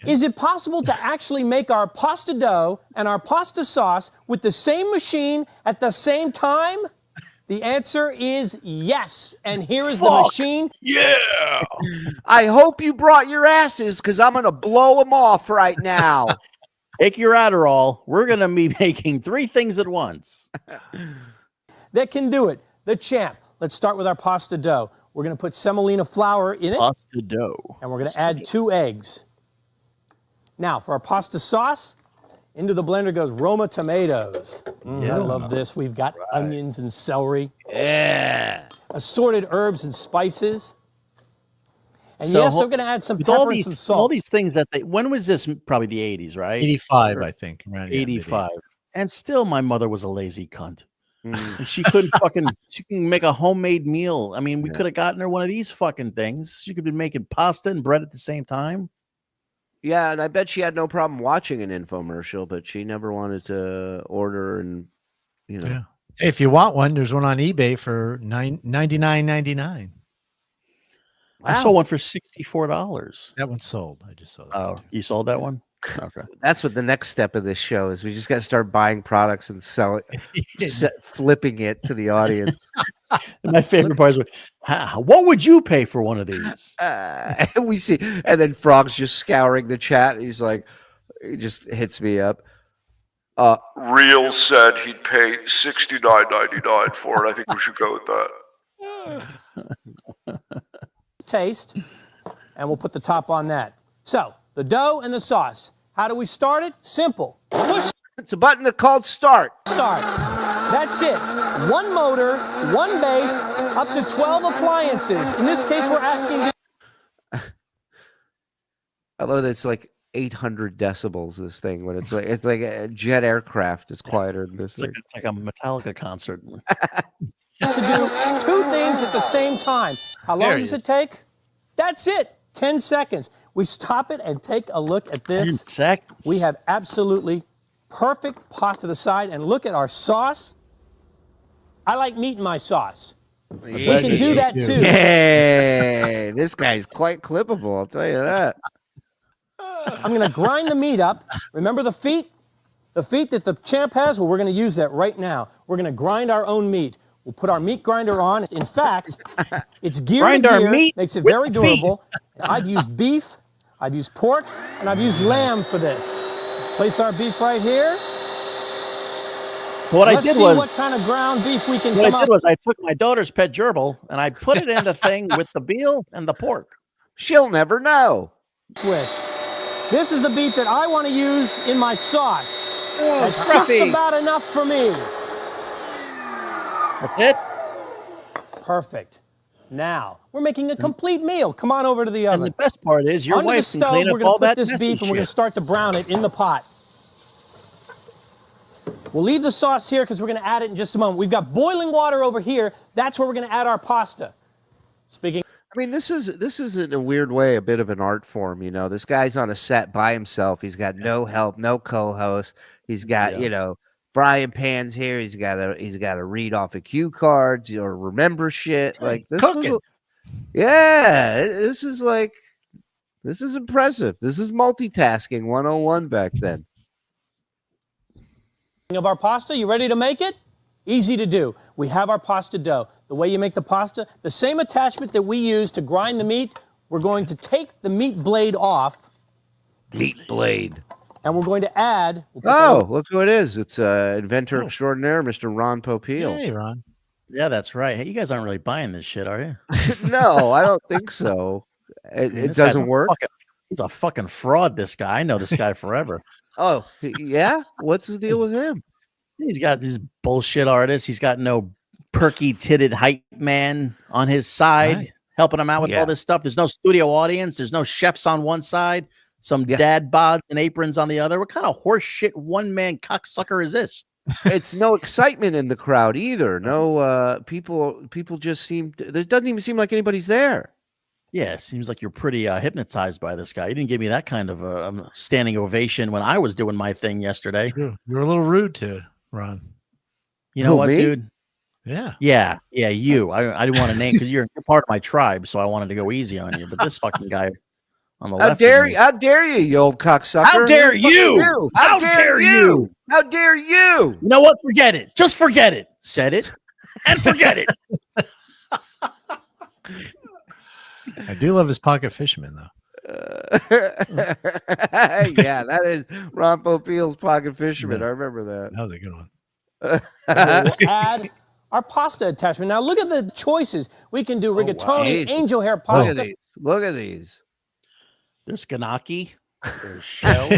Is it possible to actually make our pasta dough and our pasta sauce with the same machine at the same time? The answer is yes. And here is the machine. Yeah. I hope you brought your asses because I'm going to blow them off right now. Take your Adderall. We're going to be making 3 things at once. That can do it. The Champ. Let's start with our pasta dough. We're going to put semolina flour in it. Pasta dough. And we're going to add 2 eggs. Now, for our pasta sauce, into the blender goes Roma tomatoes. I love this. We've got onions and celery. Yeah. Assorted herbs and spices. And So, yes, we're going to add some with pepper all and these, some salt. all these things that they, when was this? Probably the 80s, right? 85, I think. Around, yeah, 85. And still my mother was a lazy cunt. Mm. She couldn't she can make a homemade meal. I mean, we could have gotten her one of these fucking things. She could be making pasta and bread at the same time. Yeah, and I bet she had no problem watching an infomercial, but she never wanted to order and, you know. Yeah. If you want one, there's one on eBay for $99.99. I saw one for $64. That one's sold. I just saw that. Oh, you sold that one? Okay. That's what the next step of this show is. We just got to start buying products and selling, flipping it to the audience. My favorite part is, what would you pay for one of these? We see, and then Frog's just scouring the chat. He's like, he just hits me up. Real said he'd pay $69.99 for it. I think we should go with that. Taste, and we'll put the top on that. So, the dough and the sauce. How do we start it? Simple. Push. It's a button that's called start. Start. That's it. 1 motor, 1 base, up to 12 appliances. In this case, we're asking. I love that it's like 800 decibels. This thing, when it's like a jet aircraft is quieter than this. It's like a Metallica concert. To do 2 things at the same time. How long does it take? That's it. 10 seconds. We stop it and take a look at this. 10 seconds. We have absolutely perfect pasta to the side. And look at our sauce. I like meat in my sauce. We can do that too. Hey, this guy's quite clippable, I'll tell you that. I'm going to grind the meat up. Remember the feet? The feet that the Champ has? Well, we're going to use that right now. We're going to grind our own meat. We'll put our meat grinder on. In fact, it's geared to gear, makes it very durable. I've used beef, I've used pork, and I've used lamb for this. Place our beef right here. So what Let's I did see was what kind of ground beef we can what come I up did was I took my daughter's pet gerbil and I put it in the thing with the veal and the pork. She'll never know. with. This is the beef that I want to use in my sauce. Oh, That's scruffy. just about enough for me. That's it? Perfect. Now, we're making a complete meal. Come on over to the oven. And the best part is your Under the wife can stove, clean we're up gonna all put that this messy beef and we're going to shit. start to brown it in the pot. We'll leave the sauce here because we're going to add it in just a moment. We've got boiling water over here. That's where we're going to add our pasta. Speaking. I mean, this is in a weird way a bit of an art form, you know. This guy's on a set by himself. He's got no help, no co-host. He's got, you know, frying pans here. He's got to read off of cue cards or remember shit. Like this was, this is impressive. This is multitasking 101 back then. Of our pasta, you ready to make it? Easy to do. We have our pasta dough. The way you make the pasta, the same attachment that we use to grind the meat, we're going to take the meat blade off. Meat blade. And we're going to add. Look who it is. It's inventor extraordinaire, Mr. Ron Popeil. Hey, Ron. Yeah, that's right. Hey, you guys aren't really buying this shit, are you? No, I don't think so. It doesn't work. He's a fucking fraud, this guy. I know this guy forever. Oh, yeah? What's the deal with him? He's got this bullshit artist. He's got no perky titted hype man on his side helping him out with all this stuff. There's no studio audience. There's no chefs on one side. some dad bods and aprons on the other. What kind of horse shit one-man cocksucker is this? It's no excitement in the crowd either. No, people just there doesn't even seem like anybody's there. Yeah, it seems like you're pretty hypnotized by this guy. You didn't give me that kind of standing ovation when I was doing my thing yesterday. You were a little rude to Ron. You know what, me? dude? Yeah. Yeah, you. I didn't want to name because you're part of my tribe, so I wanted to go easy on you. But this fucking guy on the left. How dare you, you old cocksucker? How dare you? How dare you? How dare you? You know what? Forget it. Just forget it. Said it and forget it. I do love his pocket fisherman, though. Yeah, that is Ron Popeil's pocket fisherman. I remember that. That was a good one. We'll add our pasta attachment. Now look at the choices. We can do rigatoni, angel hair pasta. Look at these. There's ganaki. There's shell.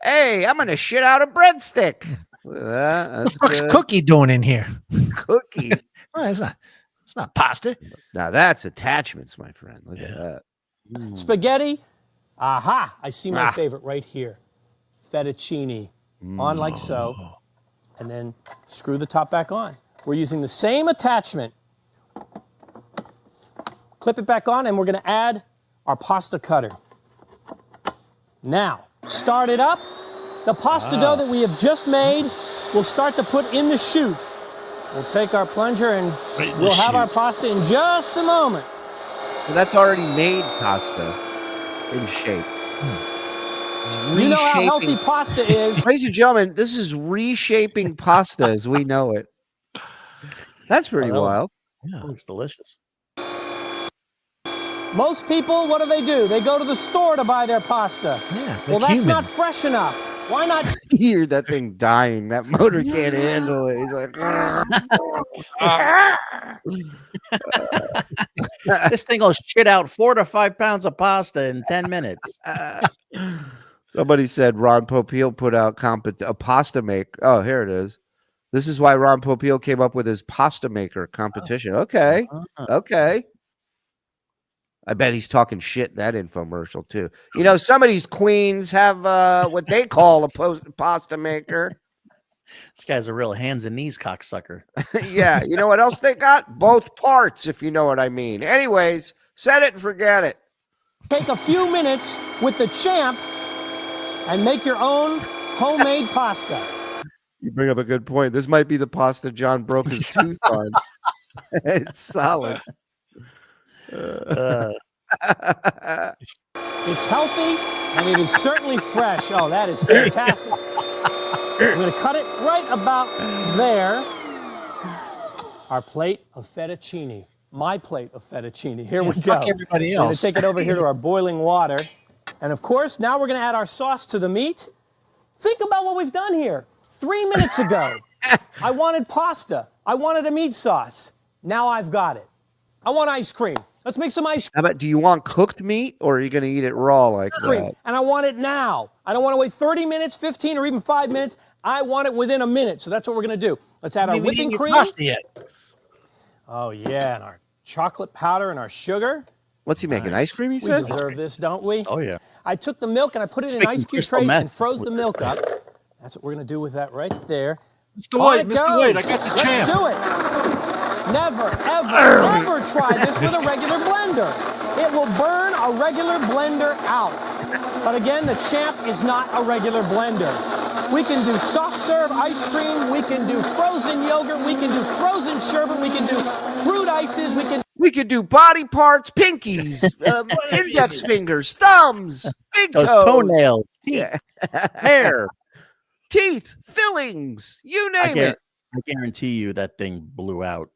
Hey, I'm gonna shit out a breadstick. What the fuck's Cookie doing in here? Cookie. Well, it's not pasta. Now that's attachments, my friend. Look at that. Spaghetti. Aha! I see my favorite right here. Fettuccine. On like so. And then screw the top back on. We're using the same attachment. Clip it back on, and we're going to add our pasta cutter. Now, start it up. The pasta dough that we have just made, we'll start to put in the chute. We'll take our plunger and we'll have our pasta in just a moment. Well, that's already made pasta in shape. You know how healthy pasta is. Ladies and gentlemen, this is reshaping pasta as we know it. That's pretty wild. Yeah, it looks delicious. Most people, what do? They go to the store to buy their pasta. Yeah, well, that's not fresh enough. Why not? You hear that thing dying. That motor can't handle it. He's like, this thing will shit out 4 to 5 pounds of pasta in 10 minutes. Somebody said Ron Popeil put out a pasta make. Oh, here it is. This is why Ron Popeil came up with his pasta maker competition. Okay. Okay. I bet he's talking shit in that infomercial too. You know, some of these queens have what they call a pasta maker. This guy's a real hands and knees cocksucker. Yeah. You know what else they got? Both parts, if you know what I mean. Anyways, set it and forget it. Take a few minutes with the champ and make your own homemade pasta. You bring up a good point. This might be the pasta John broke his tooth on. It's solid. It's healthy and it is certainly fresh. Oh, that is fantastic. I'm going to cut it right about there. Our plate of fettuccine. My plate of fettuccine. Here we go. Everybody else. We're going to take it over here to our boiling water. And of course, now we're going to add our sauce to the meat. Think about what we've done here. 3 minutes ago, I wanted pasta. I wanted a meat sauce. Now I've got it. I want ice cream. Let's make some ice cream. How about, do you want cooked meat or are you going to eat it raw like that? And I want it now. I don't want to wait 30 minutes, 15, or even 5 minutes. I want it within a minute. So that's what we're going to do. Let's add our whipping cream. Oh, yeah. And our chocolate powder and our sugar. What's he making? Ice cream, he We says? deserve this, don't we? Oh, yeah. I took the milk and I put it in ice cube trays and froze the milk up. That's what we're going to do with that right there. Mr. White, Mr. White, I got the champ. Let's do it. Never, ever try this with a regular blender. It will burn a regular blender out. But again, the champ is not a regular blender. We can do soft serve ice cream. We can do frozen yogurt. We can do frozen sherbet. We can do fruit ices. We could do body parts, pinkies, index fingers, thumbs, big toes, toenails, teeth, hair, teeth, fillings, you name it. I guarantee you that thing blew out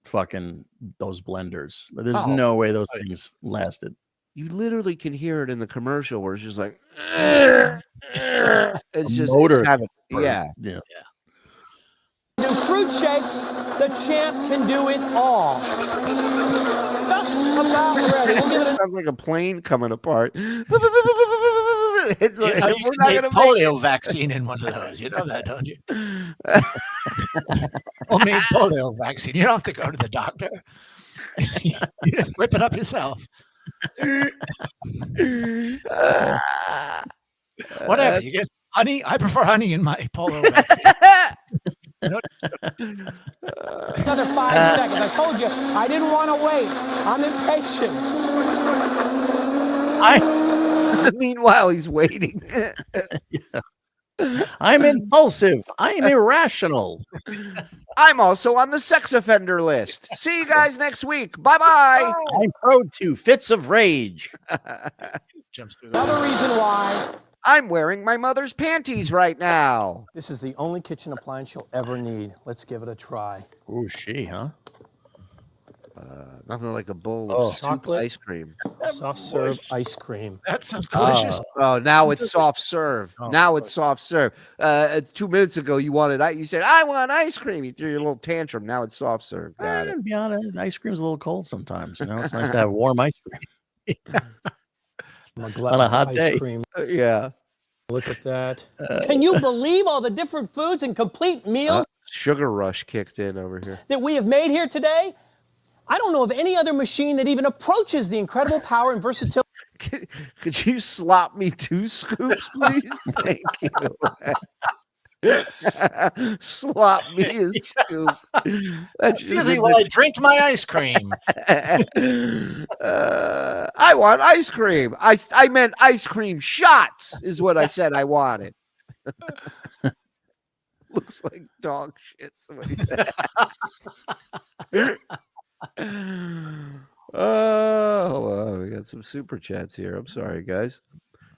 fucking those blenders. There's no way those things lasted. You literally can hear it in the commercial where it's just like, it's just motor. Yeah. Do fruit shakes. The champ can do it all. Just about ready. We'll give it Sounds like a plane coming apart. It's like, we're not going to polio vaccine in one of those. You know that, don't you? Homemade polio vaccine. You don't have to go to the doctor. You just whip it up yourself. Whatever. You get honey. I prefer honey in my polo. Another 5 seconds. I told you I didn't want to wait. I'm impatient. Meanwhile, he's waiting. I'm impulsive. I'm irrational. I'm also on the sex offender list. See you guys next week. Bye-bye. I'm prone to fits of rage. Another reason why I'm wearing my mother's panties right now. this is the only kitchen appliance you'll ever need. Let's give it a try. Ooh, huh? Nothing like a bowl of soup Chocolate. ice cream. Soft serve ice cream. That sounds delicious. Oh, now it's soft serve. Now it's soft serve. 2 minutes ago, you said, I want ice cream. You threw your little tantrum. Now it's soft serve. Got it. To be honest, ice cream's a little cold sometimes. You know, it's nice to have warm ice cream. On a hot day. Yeah. Look at that. Can you believe all the different foods and complete meals Sugar rush kicked in over here. that we have made here today? I don't know of any other machine that even approaches the incredible power and versatility. Could you slop me 2 scoops, please? Thank you. Slop me a scoop. Really, while I drink my ice cream. I want ice cream. I meant ice cream shots is what I said I wanted. Looks like dog shit. Somebody said. Hold on. We got some super chats here. I'm sorry, guys.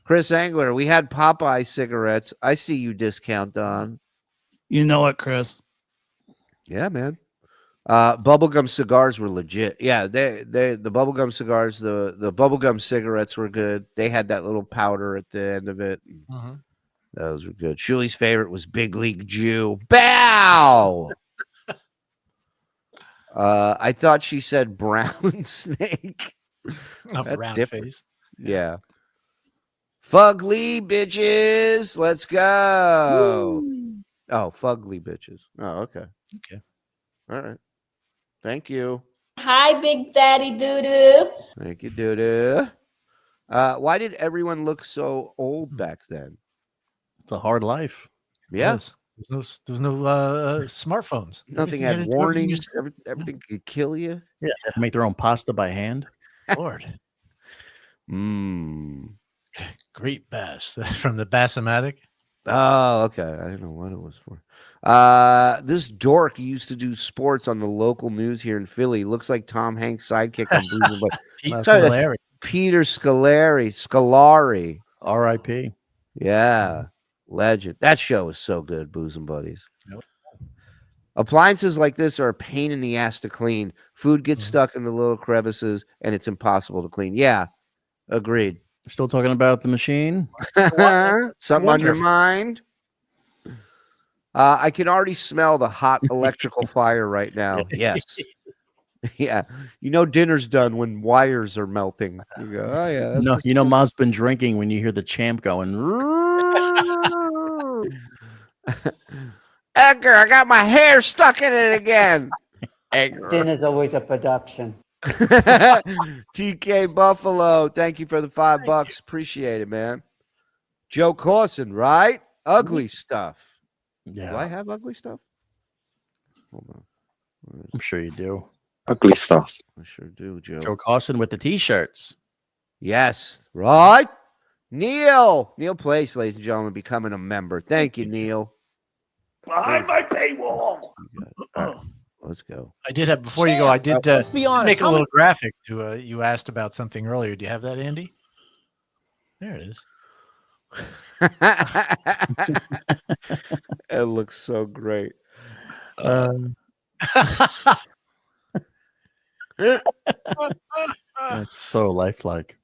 Chris Angler, we had Popeye cigarettes. I see you, Discount Don. You know it, Chris. Yeah, man. Bubblegum cigars were legit. Yeah, the bubblegum cigars, the bubblegum cigarettes were good. They had that little powder at the end of it. Those were good. Shuli's favorite was Big League Jew. Bow! I thought she said brown snake. That's round different. face. Yeah. Fugly bitches. Let's go. Oh, fugly bitches. Oh, okay. Okay. All right. Thank you. Hi, Big Daddy Doo-Doo. Thank you, Doo-Doo. Why did everyone look so old back then? It's a hard life. Yeah. Yes. There's no smartphones. Nothing Everything had you warnings. Everything could kill you. Yeah, they have to make their own pasta by hand. Lord. Great bass from the Bassomatic. Oh, okay. I didn't know what it was for. This dork used to do sports on the local news here in Philly. Looks like Tom Hanks' sidekick on Boozing Buddies. Peter Scolari. R.I.P. Yeah. Legend. That show is so good, Boozing Buddies. Appliances like this are a pain in the ass to clean. Food gets stuck in the little crevices, and it's impossible to clean. Yeah, agreed. Still talking about the machine? Something on your mind? I can already smell the hot electrical fire right now. Yes. Yeah. You know dinner's done when wires are melting. You go, oh, yeah. No, you know Mom's been drinking when you hear the champ going. Egar, I got my hair stuck in it again. Dinner's always a production. TK Buffalo, thank you for the $5. Appreciate it, man. Joe Corson, right? Ugly stuff. Yeah. Do I have ugly stuff? Hold on. I'm sure you do. Ugly stuff. I sure do, Joe. Joe Carson with the t-shirts. Yes, right? Neil Place, ladies and gentlemen, becoming a member. Thank you, Neil. Behind my paywall. Let's go. I did have before you go. I did Let's be honest, make a how little many- graphic to. You asked about something earlier. Do you have that, Andy? There it is. It looks so great. That's so lifelike.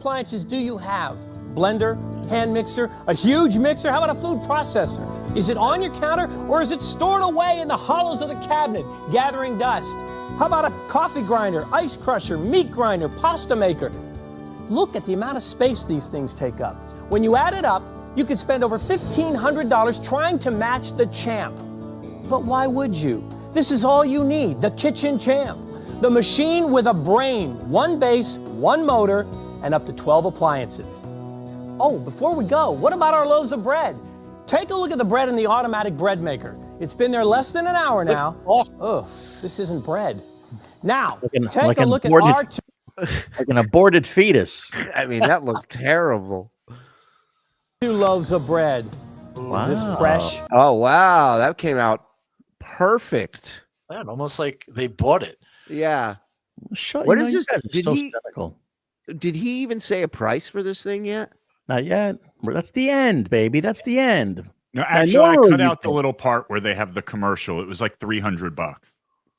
appliances do you have? Blender, hand mixer, a huge mixer? How about a food processor? Is it on your counter or is it stored away in the hollows of the cabinet, gathering dust? How about a coffee grinder, ice crusher, meat grinder, pasta maker? Look at the amount of space these things take up. When you add it up, you could spend over $1,500 trying to match the champ. But why would you? This is all you need, the kitchen champ. The machine with a brain, 1 base, 1 motor, and up to 12 appliances. Oh, before we go, what about our loaves of bread? Take a look at the bread in the automatic bread maker. It's been there less than an hour now. Oh, this isn't bread. Now, take a look at our... Like an aborted fetus. I mean, that looked terrible. 2 loaves of bread. Wow. Is this fresh? Oh, wow. That came out perfect. Man, almost like they bought it. Yeah. What is this? Did he even say a price for this thing yet? Not yet. That's the end, baby. That's the end. No, actually, I cut out the little part where they have the commercial. It was like $300.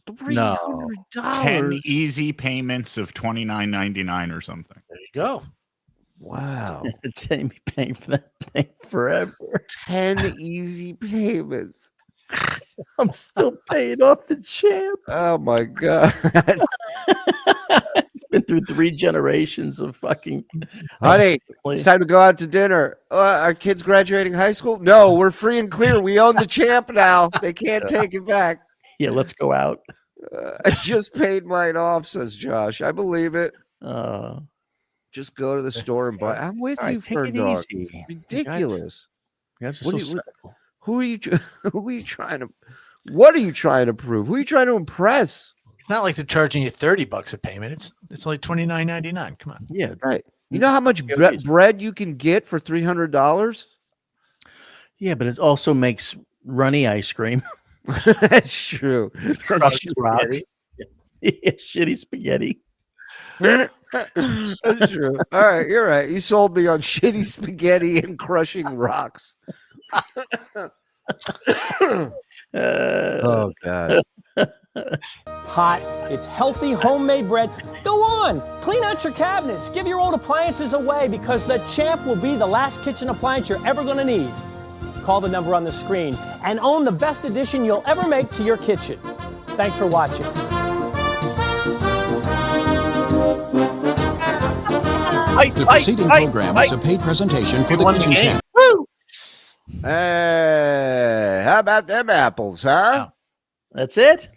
$300. 10 easy payments of $29.99 or something. There you go. Wow. Take me paying for that thing forever. 10 easy payments. I'm still paying off the champ. Oh my God. It's been through 3 generations of fucking. Honey, it's time to go out to dinner. Our kids graduating high school? No, we're free and clear. We own the champ now. They can't take it back. Yeah, let's go out. I just paid mine off, says Josh. I believe it. Just go to the store and buy. I'm with you, Fern Dog. Easy. Ridiculous. You guys are so cynical. Who are you trying to? What are you trying to prove? Who are you trying to impress? It's not like they're charging you $30 a payment. It's like $29.99. Come on. Yeah, right. You know how much bread you can get for $300? Yeah, but it also makes runny ice cream. That's true. Crushed rocks. Yeah, shitty spaghetti. That's true. All right, you're right. You sold me on shitty spaghetti and crushing rocks. Oh God. Hot, it's healthy homemade bread. Go on, clean out your cabinets, give your old appliances away because the champ will be the last kitchen appliance you're ever going to need. Call the number on the screen and own the best addition you'll ever make to your kitchen. Thanks for watching. The preceding program is a paid presentation for the Kitchen Champ. Woo! Hey, how about them apples, huh? That's it.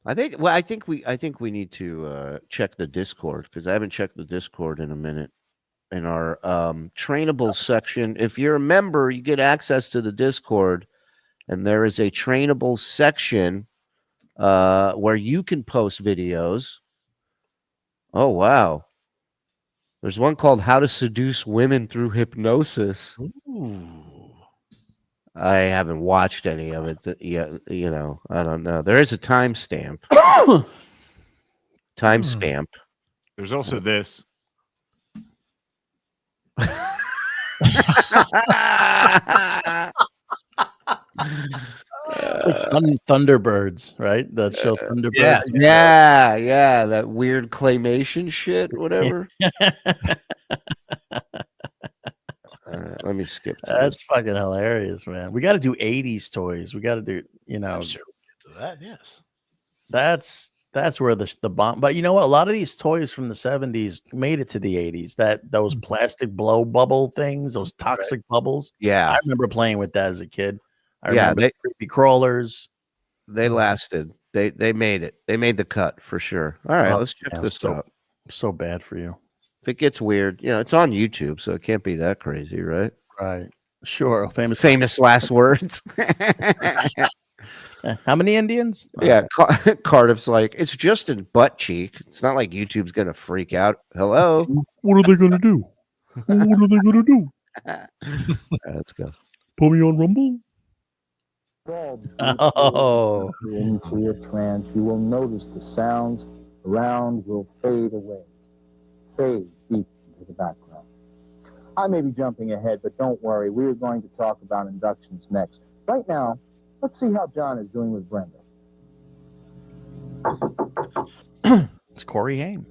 I think we need to check the Discord because I haven't checked the Discord in a minute. In our Trainables section, if you're a member, you get access to the Discord, and there is a Trainables section where you can post videos. Oh wow! There's one called "How to Seduce Women Through Hypnosis." Ooh. I haven't watched any of it yet. You know, I don't know. There is a timestamp. Timestamp. There's also this. It's like Thunderbirds, right? That show Thunderbirds. Yeah, that weird claymation shit, whatever. Let me skip. That's fucking hilarious, man. We got to do 80s toys. We got to do, you know. Sure, we'll get to that, yes. That's where the bomb. But you know what? A lot of these toys from the 70s made it to the 80s. Those plastic blow bubble things, those toxic bubbles. Yeah, I remember playing with that as a kid. I remember the creepy crawlers. They lasted. They made it. They made the cut for sure. All right, let's check this out. So bad for you. If it gets weird, you know, it's on YouTube, so it can't be that crazy, right? Right. Sure. Famous last words. How many Indians? Yeah, Cardiff's like, it's just a butt cheek. It's not like YouTube's gonna freak out. Hello. What are they gonna do? What are they gonna do? All right, let's go. Put me on Rumble. Oh. Into your trance, you will notice the sounds around will fade away. Fade deep into the background. I may be jumping ahead, but don't worry. We are going to talk about inductions next. Right now, let's see how John is doing with Brenda. It's Corey Haim.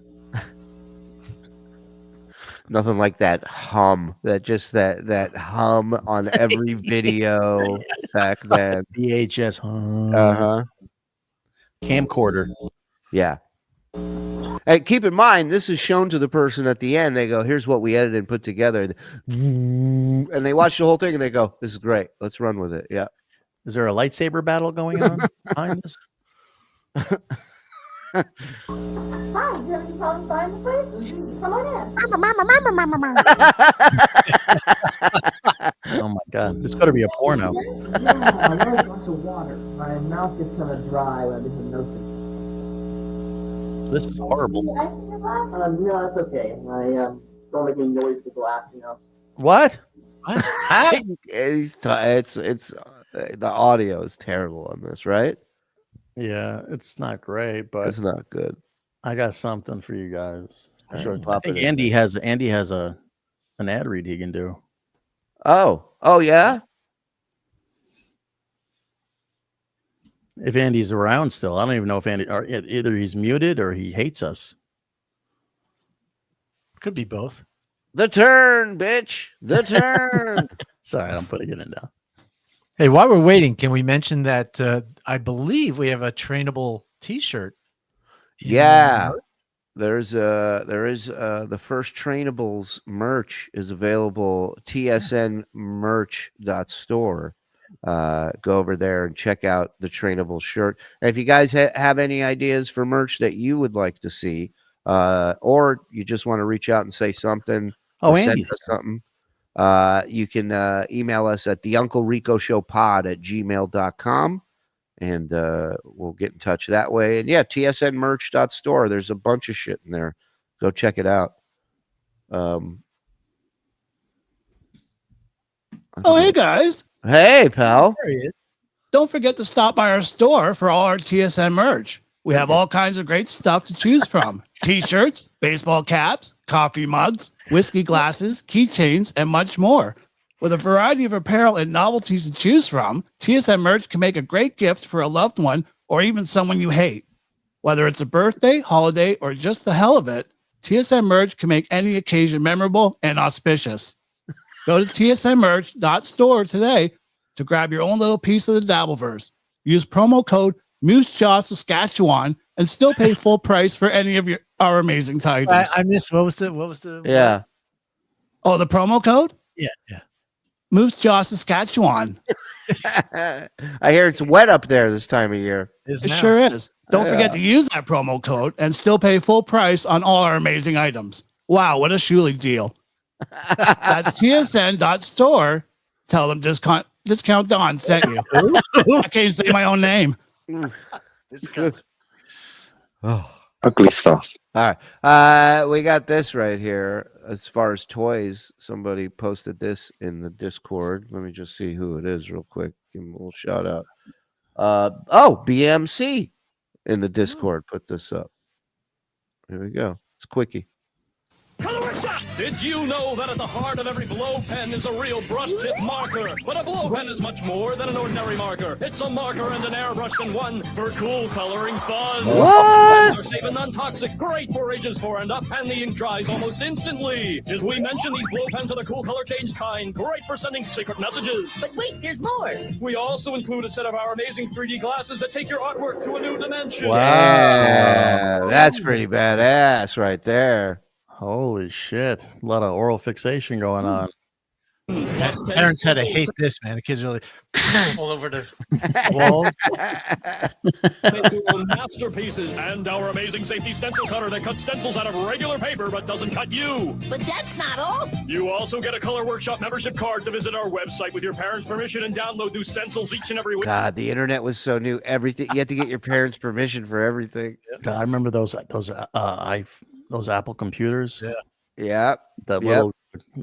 Nothing like that hum. That hum on every video back then. VHS hum. Uh-huh. Camcorder. Yeah. Hey, keep in mind, this is shown to the person at the end. They go, here's what we edited and put together. And they watch the whole thing and they go, this is great. Let's run with it. Yeah. Is there a lightsaber battle going on behind this? Hi, you having any problem finding the place? Come on in. Oh my God, this got to be a porno. Yeah, there's a glass of water. My mouth gets kind of dry when I'm in hypnosis. This is horrible. No, that's okay. I don't make any noise with the glass, you know. What? It's the audio is terrible on this, right? Yeah, it's not great, but It's not good. I got something for you guys. Sure, I pop think it in. Andy has an ad read he can do. Oh yeah. If Andy's around still, I don't even know if Andy, or either he's muted or he hates us. Could be both. The turn, bitch. The turn. Sorry, I'm putting it in now. Hey, while we're waiting, can we mention that I believe we have a trainable T-shirt? Yeah. There is the first Trainables merch is available. tsnmerch.store. Go over there and check out the Trainable shirt. And if you guys have any ideas for merch that you would like to see, or you just want to reach out and say something, or send Andy, us something, you can email us at theunclericosshowpod@gmail.com, and we'll get in touch that way. And yeah, tsnmerch.store. There's a bunch of shit in there. Go check it out. Oh, hey guys. Hey, pal. There he is. Don't forget to stop by our store for all our TSN merch. We have all kinds of great stuff to choose from. T-shirts, baseball caps, coffee mugs, whiskey glasses, keychains, and much more. With a variety of apparel and novelties to choose from, TSN merch can make a great gift for a loved one or even someone you hate. Whether it's a birthday, holiday, or just the hell of it, TSN merch can make any occasion memorable and auspicious. Go to tsnmerch.store today to grab your own little piece of the Dabbleverse. Use promo code MooseJaw Saskatchewan and still pay full price for any of our amazing titles. I missed what was the Yeah. Oh, the promo code? Yeah. Moose Jaw Saskatchewan. I hear it's wet up there this time of year. It sure is. Don't forget to use that promo code and still pay full price on all our amazing items. Wow, what a Shuli deal. That's tsn.store. Tell them Discount Don sent you. I can't say my own name. It's good. Oh. Ugly stuff. All right. We got this right here. As far as toys, somebody posted this in the Discord. Let me just see who it is real quick. Give him a little shout out. BMC in the Discord put this up. Here we go. It's quickie. Did you know that at the heart of every blow pen is a real brush tip marker? But a blow pen is much more than an ordinary marker. It's a marker and an airbrush in one for cool coloring fun. What? Pens are safe and non-toxic, great for ages 4 and up, and the ink dries almost instantly. Did we mention these blow pens are the cool color change kind? Great for sending secret messages. But wait, there's more. We also include a set of our amazing 3D glasses that take your artwork to a new dimension. Wow. Yeah, that's pretty badass right there. Holy shit. A lot of oral fixation going on. Parents had to hate this, man. The kids are like all over the walls. Masterpieces and our amazing safety stencil cutter that cuts stencils out of regular paper but doesn't cut you. But that's not all. You also get a Color Workshop membership card to visit our website with your parents' permission and download new stencils each and every week. God, the internet was so new. Everything you had to get your parents' permission for everything. God, I remember those Apple computers. Yeah. That little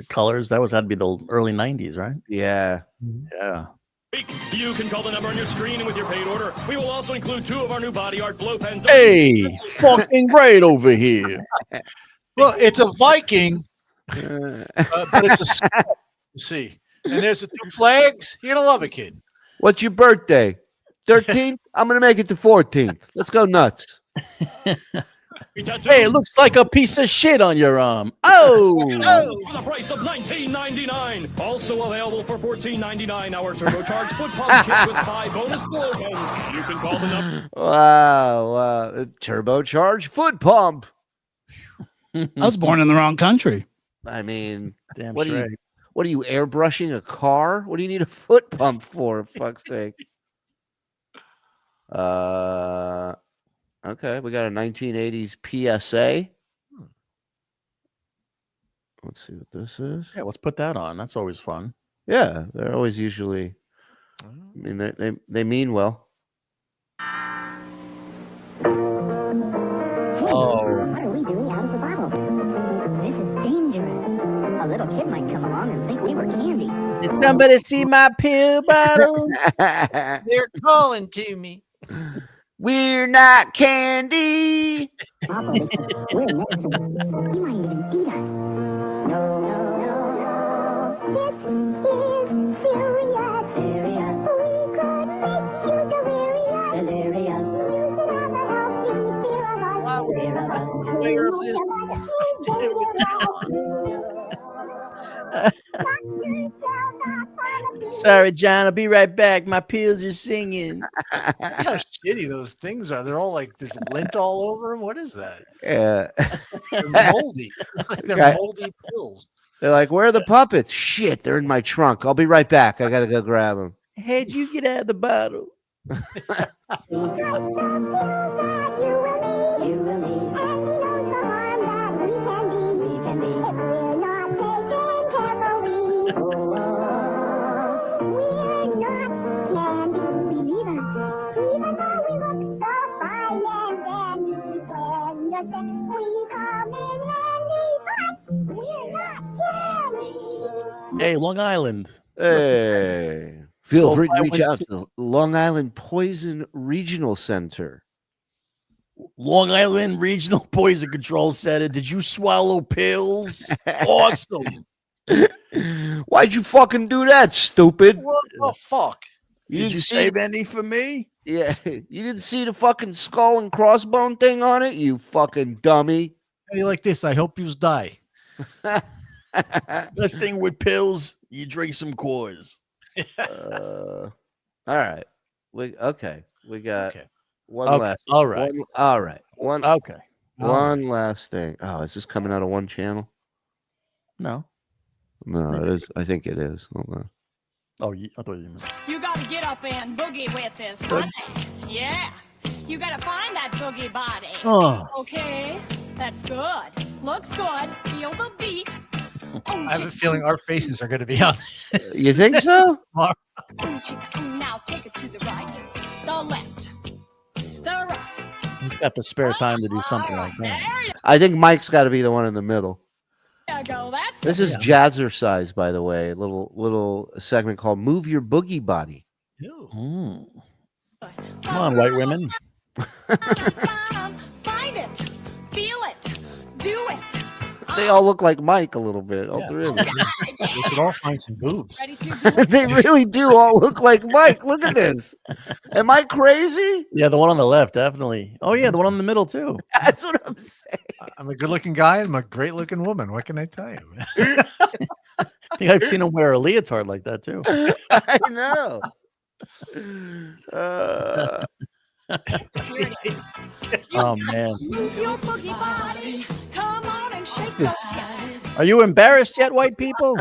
colors. That had to be the early 90s, right? Yeah. Yeah. You can call the number on your screen, and with your paid order, we will also include 2 of our new body art blow pens. Hey, fucking great over here. Well, it's a Viking, but it's a skull, you see. And there's the 2 flags. You're gonna love it, kid. What's your birthday? 13th? I'm gonna make it to 14th. Let's go nuts. Hey, it looks like a piece of shit on your arm. Oh! For the price of $19.99. Also available for $14.99. Our turbocharged foot pump kit with 5 bonus blow pens. You can call the number. Wow. Turbocharged foot pump. I was born in the wrong country. I mean, damn what straight. What are you airbrushing a car? What do you need a foot pump for fuck's sake? Okay. Okay, we got a 1980s PSA. Let's see what this is. Yeah, let's put that on. That's always fun. Yeah, they're always usually. I mean, they mean well. Oh. What are we doing out of the bottle? This is dangerous. A little kid might come along and think we were candy. Did somebody see my pill bottle? They're calling to me. We're not candy. We're next to him. He might even eat us. No. This is serious. Serious. We could make you delirious. Delirious. Where of this? Sorry, John. I'll be right back. My pills are singing. How shitty those things are. They're all like, there's lint all over them. What is that? Yeah. They're moldy. They're moldy pills. They're like, where are the puppets? Shit, they're in my trunk. I'll be right back. I got to go grab them. How'd you get out of the bottle? Hey, Long Island. Hey. Feel free to reach out to Long Island Poison Regional Center. Long Island Regional Poison Control Center. Did you swallow pills? Awesome. Why'd you fucking do that, stupid? What the fuck? Did you save any for me? Yeah. You didn't see the fucking skull and crossbone thing on it, you fucking dummy. How do you like this? I hope you die. Best thing with pills, you drink some Coors. All right. We got one Okay. last. All right. All right. One. Okay. One last thing. Oh, is this coming out of one channel? No. No, it is. I think it is. Hold on. Oh, I thought you meant. You gotta get up and boogie with this, honey. Yeah. You gotta find that boogie body. Oh. Okay. That's good. Looks good. Feel the beat. I have a feeling our faces are going to be on. You think so? Now take it to the right, the left, the right. You've got the spare time to do something like that. I think Mike's got to be the one in the middle. There you go. That's This is Jazzercise, by the way. A little segment called "Move Your Boogie Body." Mm. Come on, white women. Find it, feel it, do it. They all look like Mike a little bit. All three of them. We should all find some boobs. They really do all look like Mike. Look at this. Am I crazy? Yeah, the one on the left, definitely. Oh, yeah, the one in the middle, too. That's what I'm saying. I'm a good-looking guy. I'm a great-looking woman. What can I tell you? I think I've seen him wear a leotard like that, too. I know. Oh, man. Move your boogie body. Come on and shake those hips. Are you embarrassed yet, white people?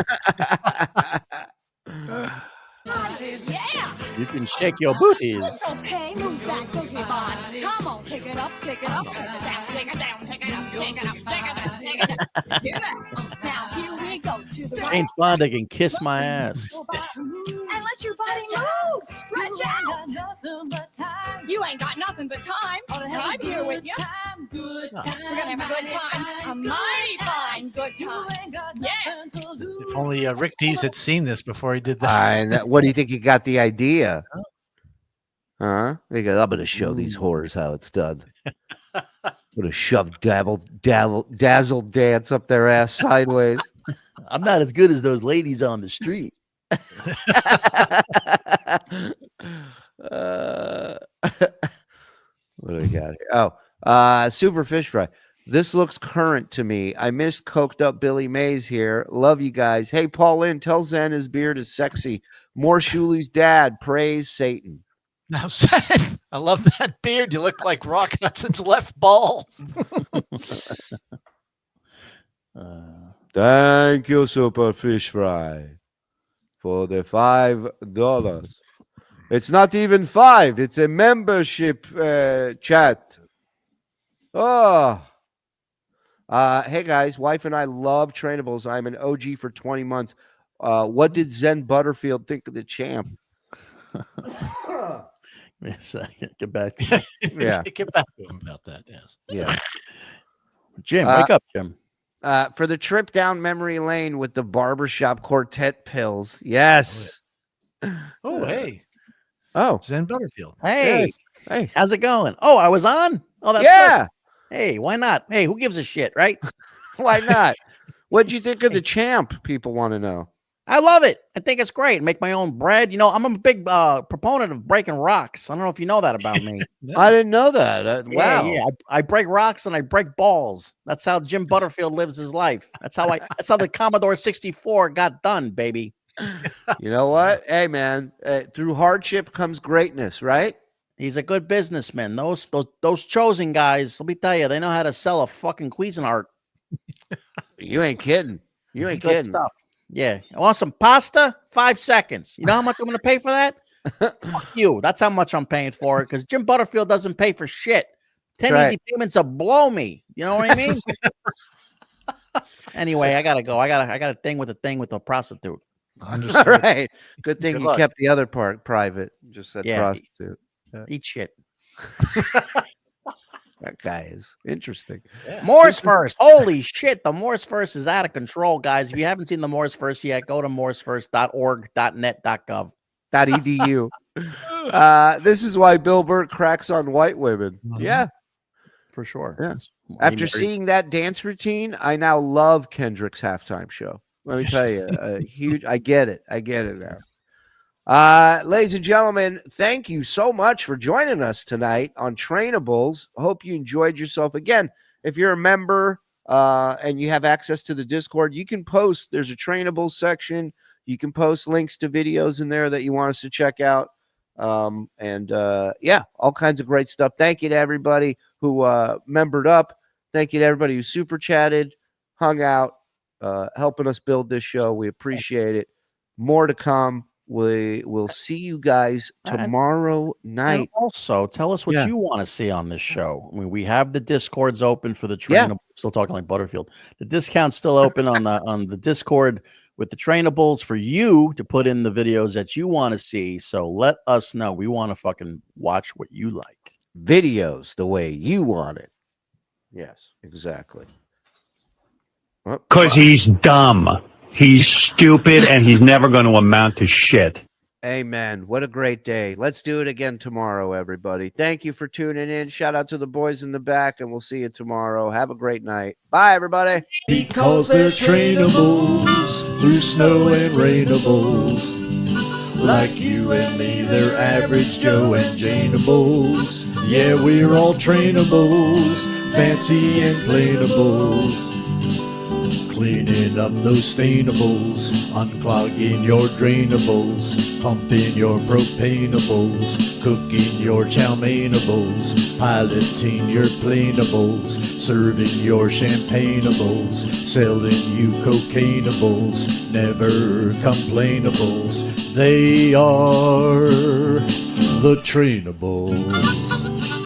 Yeah. You can shake your booties. It's okay. Move that boogie body. Come on, take it up, take it up, take it down, take it down, take it up, take it up, take it down, take it down. Do it. Now here we go to the right. Jane Fonda can kiss my ass. And let your body move. Stretch out. You ain't got nothing but time. And I'm here with you. We're gonna have a good time. A mighty fine good time. Yeah. If only Rick Dees had seen this before he did that. What do you think he got the idea? Huh? He goes, I'm going to show these whores how it's done. I'm going to shove dazzle dance up their ass sideways. I'm not as good as those ladies on the street. What do we got here? Oh, super fish fry. This looks current to me. I missed coked up Billy Mays here. Love you guys. Hey, Paul Lynn, tell Zen his beard is sexy. More Shuli's dad. Praise Satan. Now, Zen, I love that beard. You look like Rock Hudson's left ball. Thank you, Super Fish Fry, for the $5. It's not even 5. It's a membership chat. Oh. Hey guys, wife and I love Trainables. I'm an OG for 20 months. What did Zen Butterfield think of the champ? Give me a second. Get back to you. Yeah. Get back to him about that. Yes. Yeah. Jim, wake up, Jim. For the trip down memory lane with the barbershop quartet pills. Yes. Oh, hey. Oh. Zen Butterfield. Hey. Hey. How's it going? Oh, I was on? Oh, that's Yeah. good. Hey, why not? Hey, who gives a shit, right? Why not? What'd you think of the champ? People want to know. I love it. I think it's great. Make my own bread. You know, I'm a big proponent of breaking rocks. I don't know if you know that about me. I didn't know that. Wow. Yeah. I break rocks and I break balls. That's how Jim Butterfield lives his life. That's how the Commodore 64 got done, baby. You know what? Hey, man, through hardship comes greatness, right? He's a good businessman. Those chosen guys, let me tell you, they know how to sell a fucking Cuisinart. You ain't kidding. You ain't Good kidding. stuff. Yeah. I want some pasta? 5 seconds. You know how much I'm going to pay for that? Fuck you. That's how much I'm paying for it because Jim Butterfield doesn't pay for shit. 10 easy payments will blow me. You know what I mean? Anyway, I got to go. I got a thing with a prostitute. All right. Good thing Good you luck. kept the other part private. Just said Yeah. prostitute. Eat shit. That guy is interesting. Morse first. Holy shit. The Morse first is out of control, guys. If you haven't seen the Morse first yet, go to morsefirst.org.net.gov. .edu. This is why Bill Burr cracks on white women. Yeah. For sure. Yeah. After seeing that dance routine, I now love Kendrick's halftime show. Let me tell you, huge. I get it. I get it now. Ladies and gentlemen, thank you so much for joining us tonight on Trainables. Hope you enjoyed yourself. Again, if you're a member and you have access to the Discord, you can post. There's a Trainables section. You can post links to videos in there that you want us to check out. Yeah, all kinds of great stuff. Thank you to everybody who membered up. Thank you to everybody who super chatted, hung out, helping us build this show. We appreciate it. More to come. We will see you guys tomorrow night. And also, tell us what you want to see on this show. I mean, we have the Discords open for the Trainables. Still talking like Butterfield. The discount's still open on the Discord with the Trainables for you to put in the videos that you want to see. So let us know. We want to fucking watch what you like. Videos the way you want it. Yes, exactly. Because he's dumb. He's stupid, and he's never going to amount to shit. Amen. What a great day. Let's do it again tomorrow, everybody. Thank you for tuning in. Shout out to the boys in the back, and we'll see you tomorrow. Have a great night. Bye, everybody. Because they're trainables through snow and rainables. Like you and me, they're average Joe and Janeables. Yeah, we're all trainables, fancy and plainables. Cleaning up those stainables, unclogging your drainables, pumping your propaneables, cooking your chowmeinables, piloting your planeables, serving your champagneables, selling you cocaineables, never complainables. They are the Trainables.